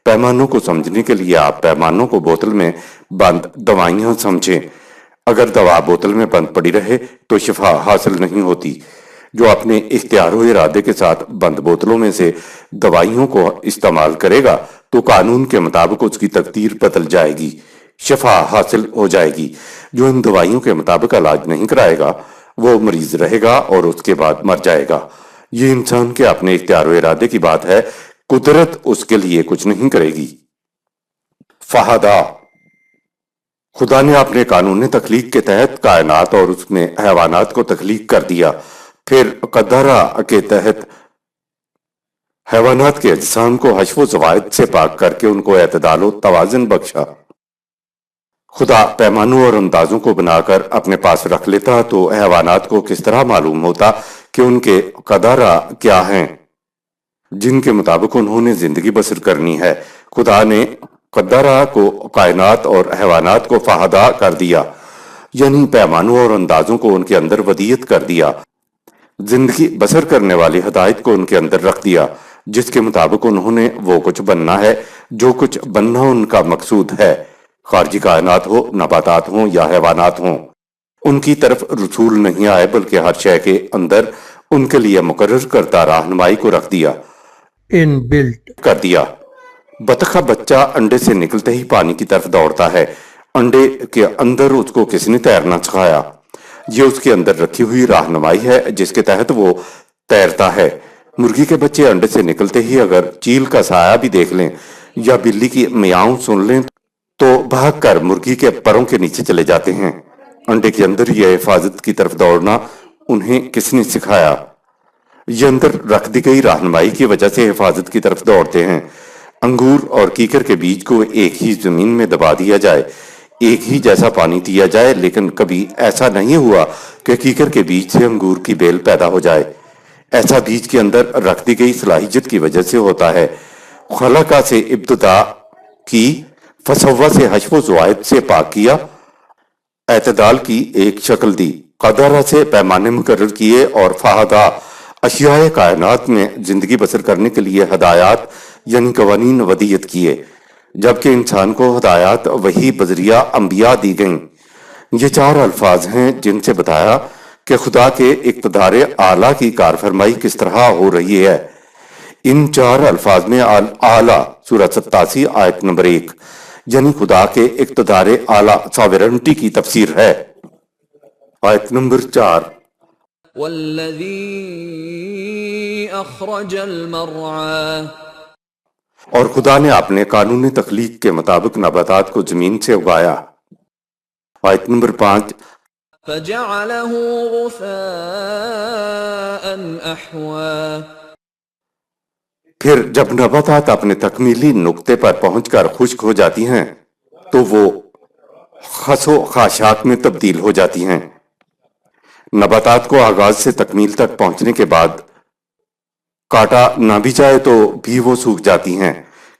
پیمانوں کو سمجھنے کے لیے آپ پیمانوں کو بوتل میں بند دوائیاں سمجھیں۔ اگر دوا بوتل میں بند پڑی رہے تو شفا حاصل نہیں ہوتی۔ جو اپنے اختیار و ارادے کے ساتھ بند بوتلوں میں سے دوائیوں کو استعمال کرے گا تو قانون کے مطابق اس کی تقدیر بدل جائے گی، شفا حاصل ہو جائے گی۔ جو ان دوائیوں کے مطابق علاج نہیں کرائے گا وہ مریض رہے گا اور اس کے بعد مر جائے گا۔ یہ انسان کے اپنے اختیار و ارادے کی بات ہے، قدرت اس کے لیے کچھ نہیں کرے گی۔ فہدا خدا نے اپنے قانون تخلیق کے تحت کائنات اور اس میں حیوانات کو تخلیق کر دیا، پھر قدرہ کے تحت حیوانات کے اجسام کو حشو و زوائد سے پاک کر کے ان کو اعتدال و توازن بخشا۔ خدا پیمانوں اور اندازوں کو بنا کر اپنے پاس رکھ لیتا تو حیوانات کو کس طرح معلوم ہوتا کہ ان کے قدرہ کیا ہیں جن کے مطابق انہوں نے زندگی بسر کرنی ہے۔ خدا نے قدرہ کو کائنات اور حیوانات کو فہدا کر دیا، یعنی پیمانوں اور اندازوں کو ان کے اندر ودیت کر دیا، زندگی بسر کرنے والی ہدایت کو ان کے اندر رکھ دیا جس کے مطابق انہوں نے وہ کچھ بننا ہے جو کچھ بننا ان کا مقصود ہے، خارجی کائنات ہو، نباتات ہوں یا حیوانات ہوں۔ ان کی طرف رسول نہیں آئے بلکہ ہر شے کے اندر ان کے لیے مقرر کردہ رہنمائی کو رکھ دیا inbuilt, کر دیا۔ بطخ کا بچہ انڈے سے نکلتے ہی پانی کی طرف دوڑتا ہے۔ انڈے کے اندر اس کو کس نے تیرنا سکھایا؟ یہ اس کے اندر رکھی ہوئی رہنمائی ہے جس کے تحت وہ تیرتا ہے۔ مرغی کے بچے انڈے سے نکلتے ہی اگر چیل کا سایہ بھی دیکھ لیں یا بلی کی میاؤں سن لیں تو بھاگ کر مرغی کے پروں کے نیچے چلے جاتے ہیں۔ انڈے کے اندر یہ حفاظت کی طرف دوڑنا انہیں کس نے سکھایا؟ یہ اندر رکھ دی گئی رہنمائی کی وجہ سے حفاظت کی طرف دوڑتے ہیں۔ انگور اور کیکر کے بیج کو ایک ہی زمین میں دبا دیا جائے، ایک ہی جیسا پانی دیا جائے، لیکن کبھی ایسا نہیں ہوا کہ کیکر کے بیج سے انگور کی بیل پیدا ہو جائے۔ ایسا بیج کے اندر رکھ دی گئی صلاحیت کی وجہ سے ہوتا ہے۔ خلقہ سے ابتدا کی، فسوہ سے حشو و زوائد سے پاک کیا، اعتدال کی ایک شکل دی، قدرہ سے پیمانے مقرر کیے، اور فہدا اشیاء کائنات میں زندگی بسر کرنے کے لیے ہدایات یعنی قوانین ودیت کیے، جبکہ انسان کو ہدایات وہی بذریعہ انبیاء دی گئیں۔ یہ چار الفاظ ہیں جن سے بتایا کہ خدا کے اقتدار اعلیٰ کی کارفرمائی کس طرح ہو رہی ہے۔ ان چار الفاظ میں اعلیٰ سورہ 87 آیت نمبر 1 یعنی خدا کے اقتدار اعلیٰ ساورنٹی کی تفسیر ہے۔ آیت نمبر 4 والذی اخرج المرعى، اور خدا نے اپنے قانون تخلیق کے مطابق نباتات کو زمین سے اگایا۔ آیت نمبر 5 فجعله غثاء احوا، پھر جب نباتات اپنے تکمیلی نقطے پر پہنچ کر خشک ہو جاتی ہیں تو وہ خس و خاشاک میں تبدیل ہو جاتی ہیں۔ نباتات کو آغاز سے تکمیل تک پہنچنے کے بعد کاٹا نہ بھی جائے تو بھی وہ سوکھ جاتی ہیں،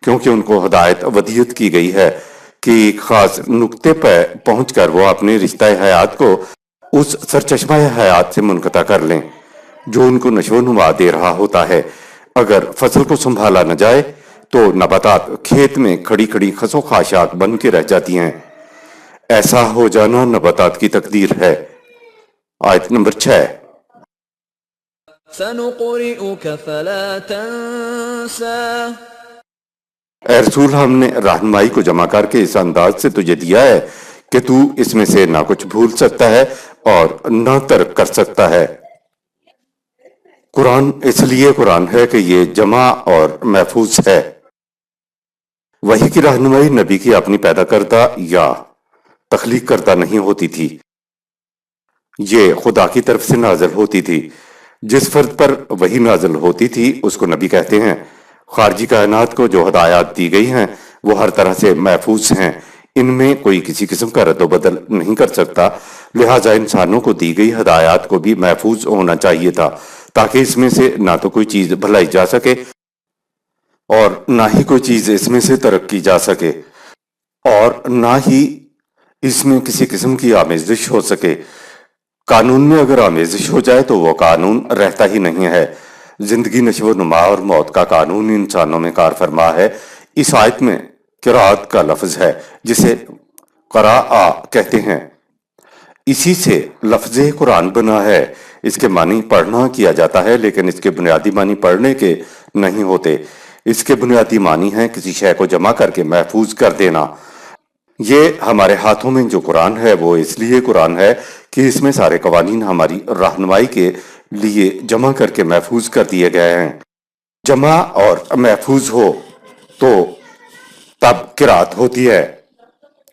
کیونکہ ان کو ہدایت ودیت کی گئی ہے کہ ایک خاص نقطے پر پہنچ کر وہ اپنے رشتہ حیات کو اس سرچشمہ حیات سے منقطع کر لیں جو ان کو نشو و نما دے رہا ہوتا ہے۔ اگر فصل کو سنبھالا نہ جائے تو نباتات کھیت میں کھڑی کھڑی خس و خاشاک بن کے رہ جاتی ہیں۔ ایسا ہو جانا نباتات کی تقدیر ہے۔ آیت نمبر 6 سنقرئك فلا تنسى، اے رسول، ہم نے رہنمائی کو جمع کر کے اس انداز سے تجھے دیا ہے کہ تو اس میں سے نہ کچھ بھول سکتا ہے اور نہ ترک کر سکتا ہے۔ قرآن اس لیے قرآن ہے کہ یہ جمع اور محفوظ ہے۔ وحی کی رہنمائی نبی کی اپنی پیدا کردہ یا تخلیق کردہ نہیں ہوتی تھی، یہ خدا کی طرف سے نازل ہوتی تھی۔ جس فرد پر وحی نازل ہوتی تھی اس کو نبی کہتے ہیں۔ خارجی کائنات کو جو ہدایات دی گئی ہیں وہ ہر طرح سے محفوظ ہیں، ان میں کوئی کسی قسم کا رد و بدل نہیں کر سکتا، لہٰذا انسانوں کو دی گئی ہدایات کو بھی محفوظ ہونا چاہیے تھا تاکہ اس میں سے نہ تو کوئی چیز بھلائی جا سکے اور نہ ہی کوئی چیز اس میں سے ترک کی جا سکے، اور نہ ہی اس میں کسی قسم کی آمیزش ہو سکے۔ قانون میں اگر آمیزش ہو جائے تو وہ قانون رہتا ہی نہیں ہے۔ زندگی، نشو و نما اور موت کا قانون انسانوں میں کار فرما ہے۔ اس آیت میں قرات کا لفظ ہے جسے قراء کہتے ہیں، اسی سے لفظ قرآن بنا ہے۔ اس کے معنی پڑھنا کیا جاتا ہے، لیکن اس کے بنیادی معنی پڑھنے کے نہیں ہوتے۔ اس کے بنیادی معنی ہیں کسی شے کو جمع کر کے محفوظ کر دینا۔ یہ ہمارے ہاتھوں میں جو قرآن ہے وہ اس لیے قرآن ہے کہ اس میں سارے قوانین ہماری رہنمائی کے لیے جمع کر کے محفوظ کر دیے گئے ہیں۔ جمع اور محفوظ ہو تو تب قرات ہوتی ہے۔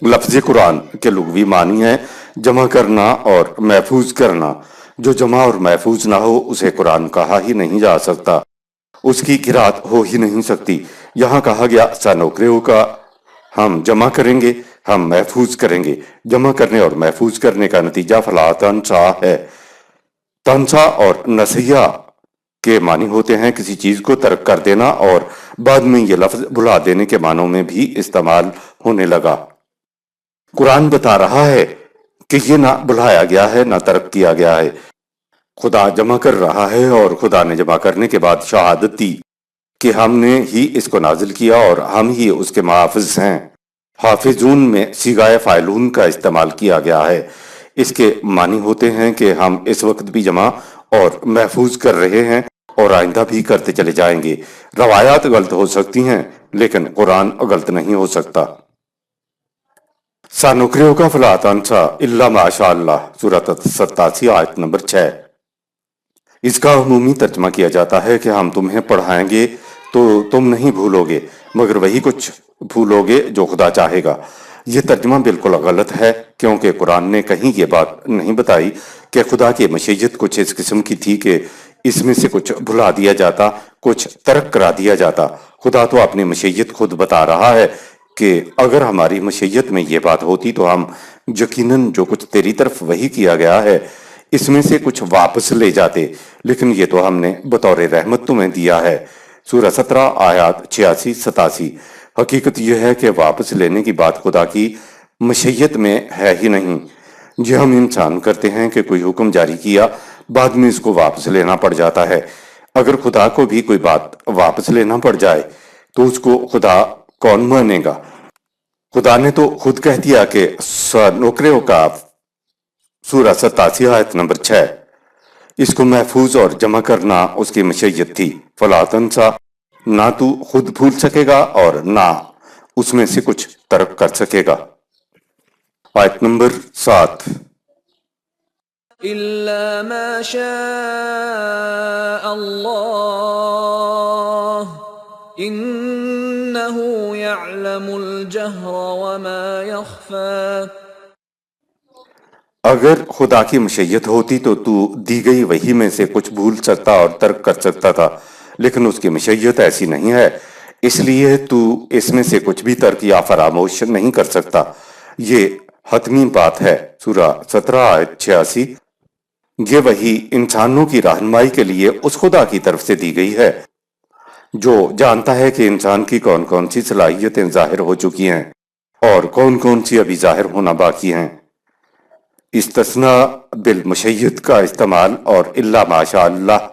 لفظ قرآن کے لغوی معنی ہے جمع کرنا اور محفوظ کرنا۔ جو جمع اور محفوظ نہ ہو اسے قرآن کہا ہی نہیں جا سکتا، اس کی قرات ہو ہی نہیں سکتی۔ یہاں کہا گیا سنقرئک کا، ہم جمع کریں گے، ہم محفوظ کریں گے۔ جمع کرنے اور محفوظ کرنے کا نتیجہ فلا تنسا ہے۔ تنسا اور نسیہ کے معنی ہوتے ہیں کسی چیز کو ترک کر دینا، اور بعد میں یہ لفظ بھلا دینے کے معنوں میں بھی استعمال ہونے لگا۔ قرآن بتا رہا ہے کہ یہ نہ بھلایا گیا ہے نہ ترک کیا گیا ہے، خدا جمع کر رہا ہے، اور خدا نے جمع کرنے کے بعد شہادت دی کہ ہم نے ہی اس کو نازل کیا اور ہم ہی اس کے محافظ ہیں۔ حافظون میں صیغہ فاعلون کا استعمال کیا گیا ہے۔ اس کے معنی ہوتے ہیں کہ ہم اس وقت بھی جمع اور محفوظ کر رہے ہیں اور آئندہ بھی کرتے چلے جائیں گے۔ روایات غلط ہو سکتی ہیں لیکن قرآن غلط نہیں ہو سکتا۔ سنقرئک فلا تنسى الا ما شاء اللہ، سورہ 87 آیت نمبر 6۔ اس کا عمومی ترجمہ کیا جاتا ہے کہ ہم تمہیں پڑھائیں گے تو تم نہیں بھولو گے مگر وہی کچھ بھولو گے جو خدا چاہے گا۔ یہ ترجمہ بالکل غلط ہے، کیونکہ قرآن نے کہیں یہ بات نہیں بتائی کہ خدا کی مشیت کچھ اس قسم کی تھی کہ اس میں سے کچھ بھلا دیا جاتا، کچھ ترک کرا دیا جاتا۔ خدا تو اپنی مشیت خود بتا رہا ہے کہ اگر ہماری مشیت میں یہ بات ہوتی تو ہم یقیناً جو کچھ تیری طرف وحی کیا گیا ہے اس میں سے کچھ واپس لے جاتے، لیکن یہ تو ہم نے بطور رحمت تمہیں دیا ہے۔ سورہ 17 آیات 86-87۔ حقیقت یہ ہے کہ واپس لینے کی بات خدا کی مشیت میں ہے ہی نہیں۔ یہ ہم انسان کرتے ہیں کہ کوئی حکم جاری کیا، بعد میں اس کو واپس لینا پڑ جاتا ہے۔ اگر خدا کو بھی کوئی بات واپس لینا پڑ جائے تو اس کو خدا کون مانے گا؟ خدا نے تو خود کہہ دیا کہ نوکریوں کا سورہ 87 آیت نمبر 6، اس کو محفوظ اور جمع کرنا اس کی مشیت تھی۔ فلا تنسا، نہ تو خود بھول سکے گا اور نہ اس میں سے کچھ ترک کر سکے گا۔ آیت نمبر 7، إلا ما شاء الله إنه يعلم الجهر وما يخفى۔ اگر خدا کی مشیت ہوتی تو دی گئی وحی میں سے کچھ بھول سکتا اور ترک کر سکتا تھا، لیکن اس کی مشیت ایسی نہیں ہے، اس لیے تو اس میں سے کچھ بھی ترک یا فراموش نہیں کر سکتا۔ یہ حتمی بات ہے۔ سورہ 17 آیت 86۔ یہ وحی انسانوں کی رہنمائی کے لیے اس خدا کی طرف سے دی گئی ہے جو جانتا ہے کہ انسان کی کون کون سی صلاحیتیں ظاہر ہو چکی ہیں اور کون کون سی ابھی ظاہر ہونا باقی ہیں۔ استثناء بالمشیت کا استعمال اور الا ماشاء اللہ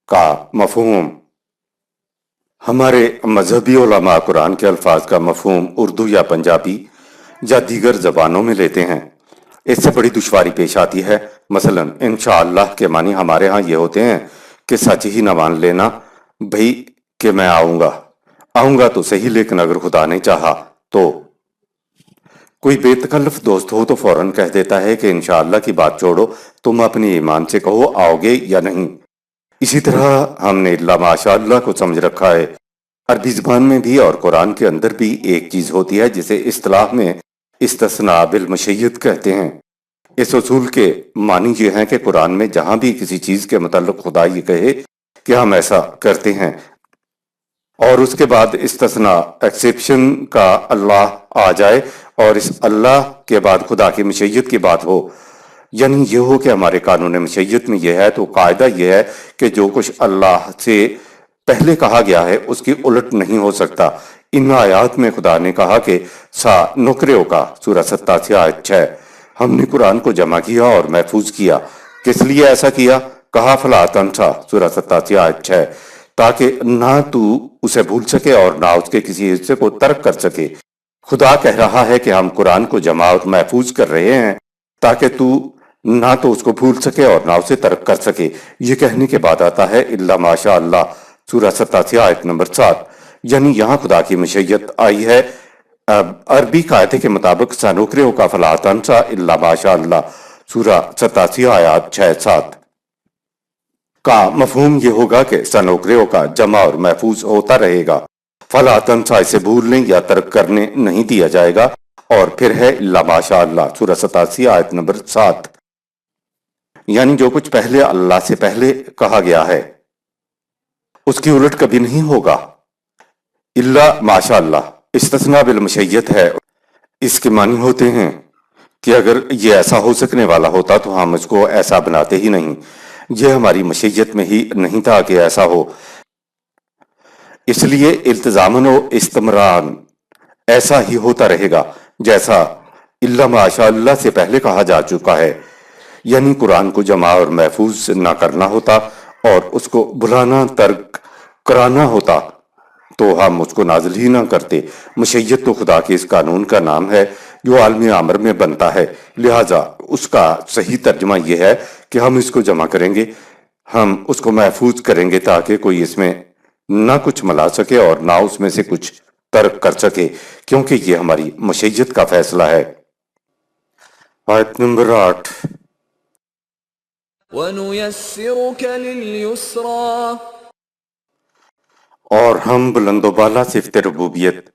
کا مفہوم۔ ہمارے مذہبی علماء قرآن کے الفاظ کا مفہوم اردو یا پنجابی یا دیگر زبانوں میں لیتے ہیں۔ اس سے بڑی دشواری پیش آتی ہے۔ مثلا انشاءاللہ کے معنی ہمارے ہاں یہ ہوتے ہیں کہ سچ ہی نہ مان لینا بھئی کہ میں آؤں گا تو صحیح، لیکن اگر خدا نے چاہا تو۔ کوئی بے تکلف دوست ہو تو فوراً کہہ دیتا ہے کہ انشاءاللہ کی بات چھوڑو، تم اپنی ایمان سے کہو آؤ گے یا نہیں۔ اسی طرح ہم نے الا ماشاءاللہ کو سمجھ رکھا ہے۔ عربی زبان میں بھی اور قرآن کے اندر بھی ایک چیز ہوتی ہے جسے اصطلاح میں استثناء بالمشیت کہتے ہیں۔ اس اصول کے معنی یہ ہیں کہ قرآن میں جہاں بھی کسی چیز کے متعلق خدا یہ کہے کہ ہم ایسا کرتے ہیں اور اس کے بعد استثناء ایکسیپشن کا اللہ آ جائے اور اس اللہ کے بعد خدا کی مشیت کی بات ہو، یعنی یہ ہو کہ ہمارے قانون مشیت میں یہ ہے، تو قاعدہ یہ ہے کہ جو کچھ اللہ سے پہلے کہا گیا ہے اس کی الٹ نہیں ہو سکتا۔ ان آیات میں خدا نے کہا کہ سا نکریوں کا سورہ 87 آیت 6، ہم نے قرآن کو جمع کیا اور محفوظ کیا۔ کس لیے ایسا کیا؟ کہا فلا تنسا سورہ 87 آیت 6، تاکہ نہ تو اسے بھول سکے اور نہ اس کے کسی حصے کو ترک کر سکے۔ خدا کہہ رہا ہے کہ ہم قرآن کو جمع اور محفوظ کر رہے ہیں تاکہ تو نہ تو اس کو بھول سکے اور نہ اسے ترک کر سکے۔ یہ کہنے کے بعد آتا ہے الا ماشاء اللہ سورہ 87 آیت نمبر 7، یعنی یہاں خدا کی مشیت آئی ہے عربی قاعدے کے مطابق سانوکریوں کا فلا تنسا الا ماشاء اللہ سورہ 87 آیات 6-7 کا مفہوم یہ ہوگا کہ سانوکریوں کا جمع اور محفوظ ہوتا رہے گا۔ فلا تنسا اسے بھولنے یا ترک کرنے نہیں دیا جائے گا۔ اور پھر ہے الا ماشاء اللہ سورہ 87 آیت نمبر 7، یعنی جو کچھ پہلے اللہ سے پہلے کہا گیا ہے اس کی الٹ کبھی نہیں ہوگا۔ الا ماشاء اللہ استثناء بالمشیت ہے۔ اس کے معنی ہوتے ہیں کہ اگر یہ ایسا ہو سکنے والا ہوتا تو ہم اس کو ایسا بناتے ہی نہیں، یہ ہماری مشیت میں ہی نہیں تھا کہ ایسا ہو، اس لیے التزاماً و استمران ایسا ہی ہوتا رہے گا جیسا الا ماشاء اللہ سے پہلے کہا جا چکا ہے۔ یعنی قرآن کو جمع اور محفوظ نہ کرنا ہوتا اور اس کو بھلانا ترک کرانا ہوتا تو ہم اس کو نازل ہی نہ کرتے۔ مشیت تو خدا کے اس قانون کا نام ہے جو عالم امر میں بنتا ہے، لہٰذا اس کا صحیح ترجمہ یہ ہے کہ ہم اس کو جمع کریں گے، ہم اس کو محفوظ کریں گے تاکہ کوئی اس میں نہ کچھ ملا سکے اور نہ اس میں سے کچھ ترک کر سکے، کیونکہ یہ ہماری مشیت کا فیصلہ ہے۔ آیت نمبر 8، وَنُيَسِّرُكَ لِلْيُسْرَى۔ اور ہم بلند و بالا صفت ربوبیت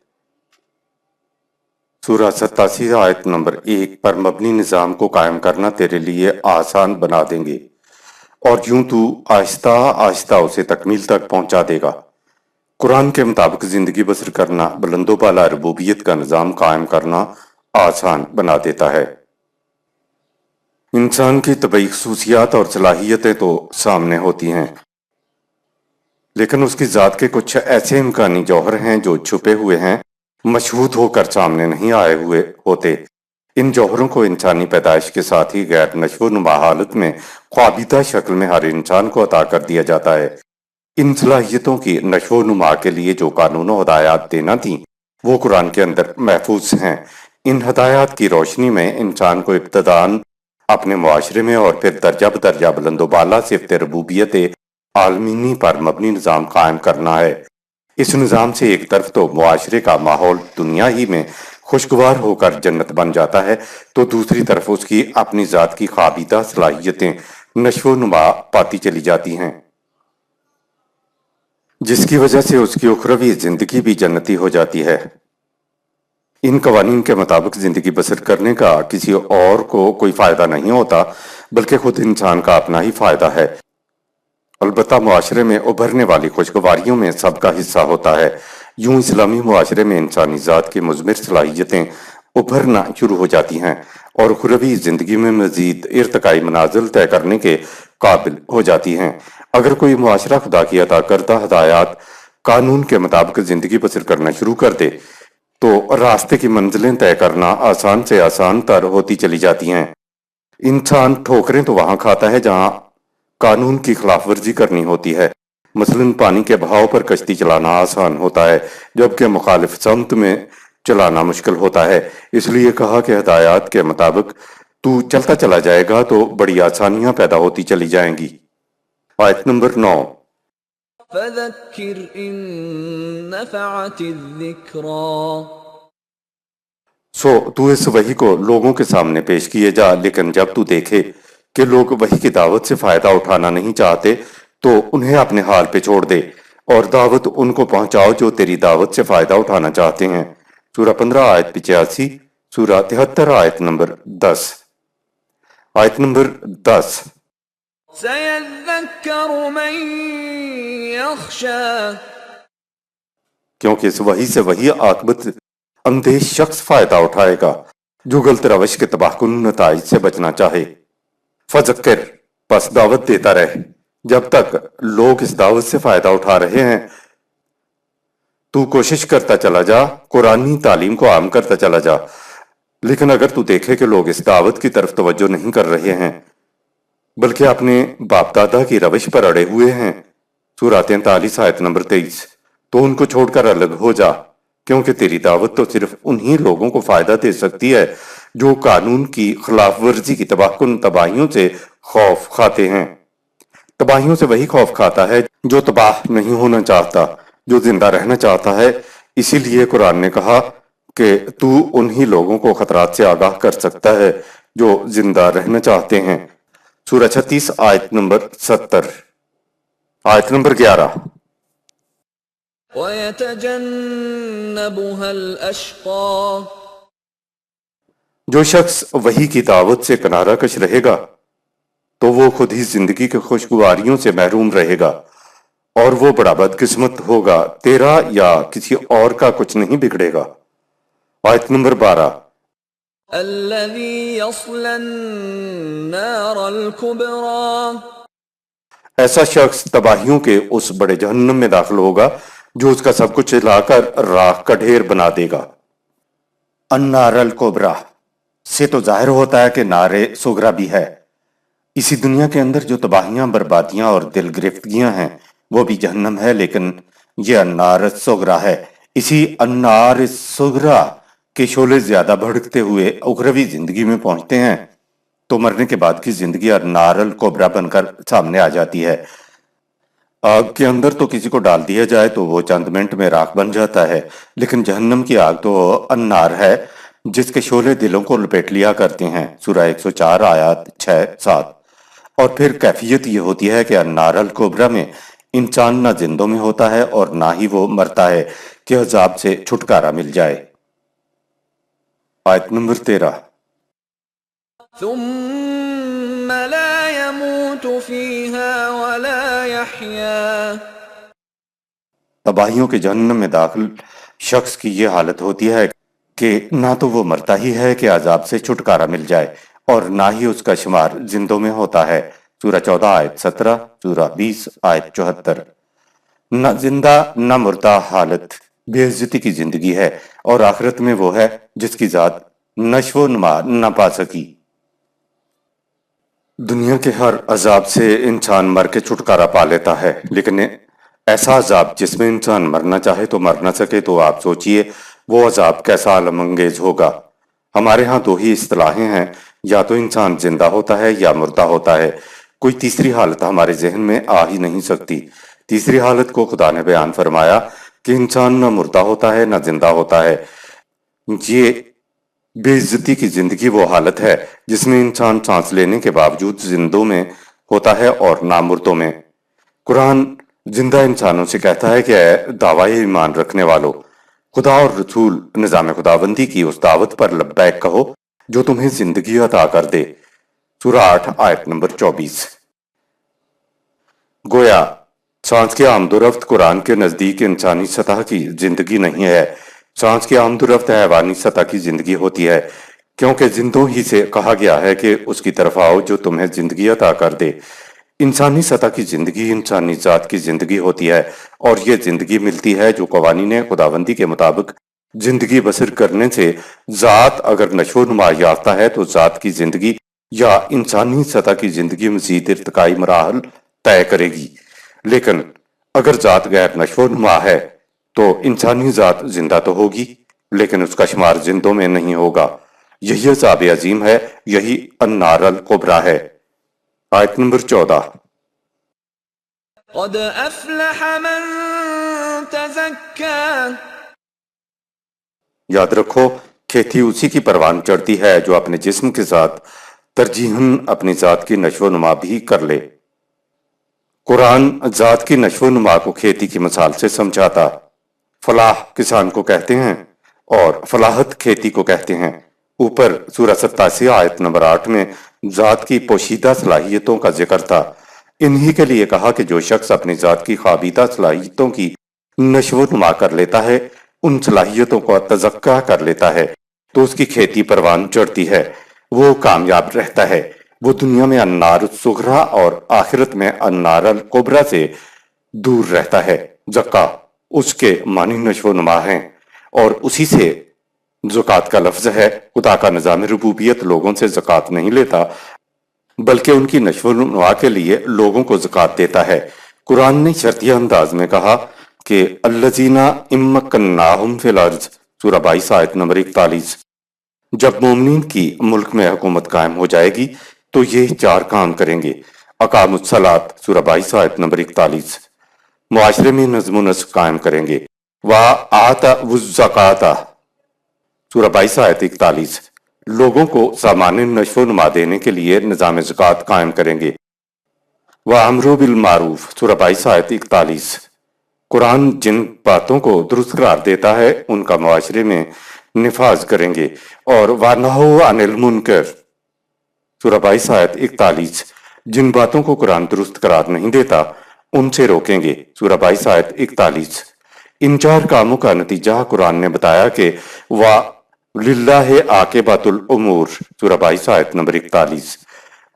سورہ 87 آیت نمبر 1 پر مبنی نظام کو قائم کرنا تیرے لیے آسان بنا دیں گے، اور یوں تو آہستہ آہستہ اسے تکمیل تک پہنچا دے گا۔ قرآن کے مطابق زندگی بسر کرنا بلند و بالا ربوبیت کا نظام قائم کرنا آسان بنا دیتا ہے۔ انسان کی طبعی خصوصیات اور صلاحیتیں تو سامنے ہوتی ہیں، لیکن اس کی ذات کے کچھ ایسے امکانی جوہر ہیں جو چھپے ہوئے ہیں، مشہود ہو کر سامنے نہیں آئے ہوئے ہوتے۔ ان جوہروں کو انسانی پیدائش کے ساتھ ہی غیر نشو و نما حالت میں خوابیدہ شکل میں ہر انسان کو عطا کر دیا جاتا ہے۔ ان صلاحیتوں کی نشو و نما کے لیے جو قانون و ہدایات دینا تھیں وہ قرآن کے اندر محفوظ ہیں۔ ان ہدایات کی روشنی میں انسان کو ابتداً اپنے معاشرے میں اور پھر درجہ بدرجہ بلند و بالا صفت ربوبیت عالمینی پر مبنی نظام قائم کرنا ہے۔ اس نظام سے ایک طرف تو معاشرے کا ماحول دنیا ہی میں خوشگوار ہو کر جنت بن جاتا ہے، تو دوسری طرف اس کی اپنی ذات کی خوابیدہ صلاحیتیں نشو و نما پاتی چلی جاتی ہیں، جس کی وجہ سے اس کی اخروی زندگی بھی جنتی ہو جاتی ہے۔ ان قوانین کے مطابق زندگی بسر کرنے کا کسی اور کو کوئی فائدہ نہیں ہوتا، بلکہ خود انسان کا اپنا ہی فائدہ ہے۔ البتہ معاشرے میں ابھرنے والی خوشگواریوں میں سب کا حصہ ہوتا ہے۔ یوں اسلامی معاشرے میں انسانی ذات کی مضمر صلاحیتیں ابھرنا شروع ہو جاتی ہیں اور اخروی زندگی میں مزید ارتقائی منازل طے کرنے کے قابل ہو جاتی ہیں۔ اگر کوئی معاشرہ خدا کی عطا کردہ ہدایات قانون کے مطابق زندگی بسر کرنا شروع کر دے تو راستے کی منزلیں طے کرنا آسان سے آسان تر ہوتی چلی جاتی ہیں۔ انسان ٹھوکریں تو وہاں کھاتا ہے جہاں قانون کی خلاف ورزی کرنی ہوتی ہے۔ مثلا پانی کے بہاؤ پر کشتی چلانا آسان ہوتا ہے، جبکہ مخالف سمت میں چلانا مشکل ہوتا ہے۔ اس لیے کہا کہ ہدایات کے مطابق تو چلتا چلا جائے گا تو بڑی آسانیاں پیدا ہوتی چلی جائیں گی۔ آیت نمبر 9۔ فذکر ان نفعت الذکریٰ، سو تو اس وحی کو لوگوں کے سامنے پیش کیے جا، لیکن جب تو دیکھے کہ لوگ وحی کی دعوت سے فائدہ اٹھانا نہیں چاہتے تو انہیں اپنے حال پہ چھوڑ دے اور دعوت ان کو پہنچاؤ جو تیری دعوت سے فائدہ اٹھانا چاہتے ہیں۔ سورہ 15 آیت 85، سورہ 73 آیت نمبر 10۔ آیت نمبر 10۔ سيذكر من يخشى، کیونکہ اس وحی سے وہی عاقبت اندیش شخص فائدہ اٹھائے گا جو غلط روش کے تباہ کن نتائج سے بچنا چاہے۔ فذکر، پس دعوت دیتا رہ جب تک لوگ اس دعوت سے فائدہ اٹھا رہے ہیں۔ تو کوشش کرتا چلا جا، قرآنی تعلیم کو عام کرتا چلا جا، لیکن اگر تو دیکھے کہ لوگ اس دعوت کی طرف توجہ نہیں کر رہے ہیں بلکہ اپنے باپ دادا کی روش پر اڑے ہوئے ہیں، سورہ 43 آیت نمبر 23، تو ان کو چھوڑ کر الگ ہو جا، کیونکہ تیری دعوت تو صرف انہی لوگوں کو فائدہ دے سکتی ہے جو قانون کی خلاف ورزی کی تباہ کن تباہیوں سے خوف کھاتے ہیں۔ تباہیوں سے وہی خوف کھاتا ہے جو تباہ نہیں ہونا چاہتا، جو زندہ رہنا چاہتا ہے۔ اسی لیے قرآن نے کہا کہ تو انہی لوگوں کو خطرات سے آگاہ کر سکتا ہے جو زندہ رہنا چاہتے ہیں۔ سورہ 36 آیت نمبر 70۔ آیت نمبر 11۔ ويتجنبها الأشقى، جو شخص وحی کی دعوت سے کنارہ کش رہے گا تو وہ خود ہی زندگی کے خوشگواریوں سے محروم رہے گا، اور وہ بڑا بدقسمت ہوگا، تیرا یا کسی اور کا کچھ نہیں بگڑے گا۔ آیت نمبر 12۔ الذي يصلى النار الكبرى، ایسا شخص تباہیوں کے اس بڑے جہنم میں داخل ہوگا جو اس کا سب کچھ لا کر راکھ کا ڈھیر بنا دے گا۔ النار الکبریٰ سے تو ظاہر ہوتا ہے کہ نار صغریٰ بھی ہے۔ اسی دنیا کے اندر جو تباہیاں، بربادیاں اور دل گرفتگیاں ہیں وہ بھی جہنم ہے، لیکن یہ النار الصغریٰ ہے۔ اسی النار الصغریٰ کے شعلے زیادہ بھڑکتے ہوئے اخروی زندگی میں پہنچتے ہیں تو مرنے کے بعد کی زندگی النار الکبریٰ بن کر سامنے آ جاتی ہے۔ آگ کے اندر تو کسی کو ڈال دیا جائے تو وہ چند منٹ میں راکھ بن جاتا ہے، لیکن جہنم کی آگ تو النار ہے جس کے شعلے دلوں کو لپیٹ لیا کرتے ہیں، سورہ 104 آیات 6-7۔ اور پھر کیفیت یہ ہوتی ہے کہ النار الکبریٰ میں انسان نہ زندوں میں ہوتا ہے اور نہ ہی وہ مرتا ہے کہ عذاب سے چھٹکارا مل جائے۔ آیت نمبر 13۔ ثم لا يموت فيها ولا يحيا، تباہیوں کے جہنم میں داخل شخص کی یہ حالت ہوتی ہے کہ نہ تو وہ مرتا ہی ہے کہ عذاب سے چھٹکارا مل جائے اور نہ ہی اس کا شمار زندوں میں ہوتا ہے۔ سورہ 14 آیت 17، سورہ 20 آیت 74۔ نہ زندہ نہ مردہ حالت بے عزتی کی زندگی ہے، اور آخرت میں وہ ہے جس کی ذات نشو و نما نہ پا سکی۔ دنیا کے ہر عذاب سے انسان مر کے چھٹکارا پا لیتا ہے، لیکن ایسا عذاب جس میں انسان مرنا چاہے تو مر نہ سکے، تو آپ سوچئے وہ عذاب کیسا علم انگیز ہوگا۔ ہمارے ہاں دو ہی اصطلاحیں ہیں، یا تو انسان زندہ ہوتا ہے یا مردہ ہوتا ہے، کوئی تیسری حالت ہمارے ذہن میں آ ہی نہیں سکتی۔ تیسری حالت کو خدا نے بیان فرمایا کہ انسان نہ مردہ ہوتا ہے نہ زندہ ہوتا ہے۔ یہ بے عزتی کی زندگی وہ حالت ہے جس میں انسان سانس لینے کے باوجود زندوں میں ہوتا ہے اور نہ مردوں میں۔ قرآن زندہ انسانوں سے کہتا ہے کہ اے دعوی ایمان رکھنے والو، خدا اور رسول نظام خداوندی کی اس دعوت پر لبیک کہو جو تمہیں زندگی عطا کر دے۔ سورہ 8 آیت نمبر 24۔ گویا سانس کی آمد و رفت قرآن کے نزدیک انسانی سطح کی زندگی نہیں ہے، سانس کی آمد و رفت حیوانی سطح کی زندگی ہوتی ہے، کیونکہ زندوں ہی سے کہا گیا ہے کہ اس کی طرف آؤ جو تمہیں زندگی عطا کر دے۔ انسانی سطح کی زندگی انسانی ذات کی زندگی ہوتی ہے، اور یہ زندگی ملتی ہے جو قوانین خداوندی کے مطابق زندگی بسر کرنے سے ذات اگر نشو و نما یافتہ ہے تو ذات کی زندگی یا انسانی سطح کی زندگی مزید ارتقائی مراحل طے کرے گی، لیکن اگر ذات غیر نشو و نما ہے تو انسانی ذات زندہ تو ہوگی لیکن اس کا شمار زندوں میں نہیں ہوگا۔ یہی عذاب عظیم ہے، یہی النار الکبریٰ ہے۔ آیت نمبر 14۔ قد افلح من تزکا، یاد رکھو کھیتی اسی کی پروان چڑھتی ہے جو اپنے جسم کے ساتھ ترجیحاً اپنی ذات کی نشو و نما بھی کر لے۔ قرآن ذات کی نشو و نما کو کھیتی کی مثال سے سمجھاتا۔ فلاح کسان کو کہتے ہیں اور فلاحت کھیتی کو کہتے ہیں۔ اوپر سورہ 87 آیت نمبر 8 میں ذات کی پوشیدہ صلاحیتوں کا ذکر تھا۔ انہی کے لیے کہا کہ جو شخص اپنی ذات کی خوابیدہ صلاحیتوں کی نشو و نما کر لیتا ہے، ان صلاحیتوں کو تزکیہ کر لیتا ہے، تو اس کی کھیتی پروان چڑھتی ہے، وہ کامیاب رہتا ہے، وہ دنیا میں النار الصغریٰ اور آخرت میں النار الکبریٰ سے دور رہتا ہے۔ زکا اس کے معنی نشو و نما ہیں، اور اسی سے زکوٰۃ کا لفظ ہے۔ خدا کا نظام ربوبیت لوگوں سے زکوٰۃ نہیں لیتا بلکہ ان کی نشو و نما کے لیے لوگوں کو زکوٰۃ دیتا ہے۔ قرآن نے شرطیہ انداز میں کہا کہ الذین امکناہم فی الارض، سورہ 22 آیت نمبر 41۔ جب مومنین کی ملک میں حکومت قائم ہو جائے گی تو یہ 4 کام کریں گے۔ اقاموا الصلاۃ، سورہ 22 آیت نمبر 41۔ معاشرے میں نظم و نسق قائم کریں گے۔ وآتوا الزکاۃ، سورہ 22 آیت 41۔ لوگوں کو سامان نشو و نما دینے کے لیے نظام زکوٰۃ قائم کریں گے۔ وَأَمْرُوا بِالْمَعْرُوفِ، سورہ 22 آیت 41۔ قرآن جن باتوں کو درست قرار دیتا ہے ان کا معاشرے میں نفاذ کریں گے، اور وَنَهُوا عَنِ الْمُنْكَرِ، سورہ 22 آیت 41۔ جن باتوں کو قرآن درست قرار نہیں دیتا ان سے روکیں گے، سورہ 22 آیت 41۔ ان 4 کاموں کا نتیجہ قرآن نے بتایا کہ وَلِلَّهِ عَاقِبَةُ الْأُمُورِ، سورہ 22 آیت نمبر 41۔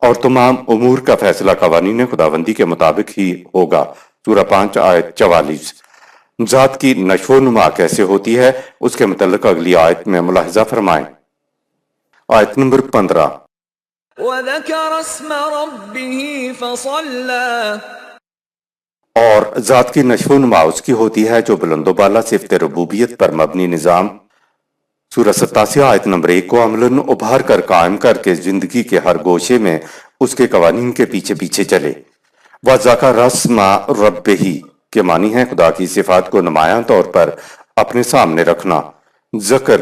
اور تمام امور کا فیصلہ قوانین خداوندی کے مطابق ہی ہوگا، سورہ 5 آیت 44۔ ذات کی نشو و نما کیسے ہوتی ہے اس کے متعلق اگلی آیت میں ملاحظہ فرمائیں۔ آیت نمبر 15۔ وذكر اسم ربه فصلى، اور ذات کی نشو و نما اس کی ہوتی ہے جو بلند و بالا صفت ربوبیت پر مبنی نظام، سورہ 87 آیت نمبر 1 کو عملاً ابھار کر قائم کر کے زندگی کے ہر گوشے میں اس کے قوانین کے پیچھے پیچھے چلے۔ وَذَكَرَ اسْمَ رَبِّهِ کے معنی ہے خدا کی صفات کو نمایاں طور پر اپنے سامنے رکھنا۔ ذکر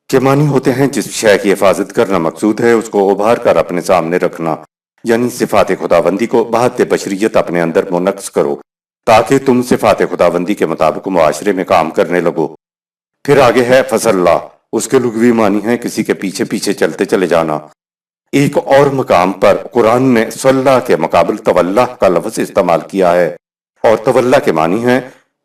کے معنی ہوتے ہیں جس شے کی حفاظت کرنا مقصود ہے اس کو ابھار کر اپنے سامنے رکھنا، یعنی صفات خداوندی کو بحد بشریت اپنے اندر منعکس کرو تاکہ تم صفات خداوندی کے مطابق معاشرے میں کام کرنے لگو۔ پھر آگے ہے فصلہ، اس کے لغوی معنی ہے کسی کے پیچھے پیچھے چلتے چلے جانا۔ ایک اور مقام پر قرآن نے صلہ کے مقابل تولا کا لفظ استعمال کیا ہے، اور تولا کے معنی ہے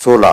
16।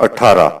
18।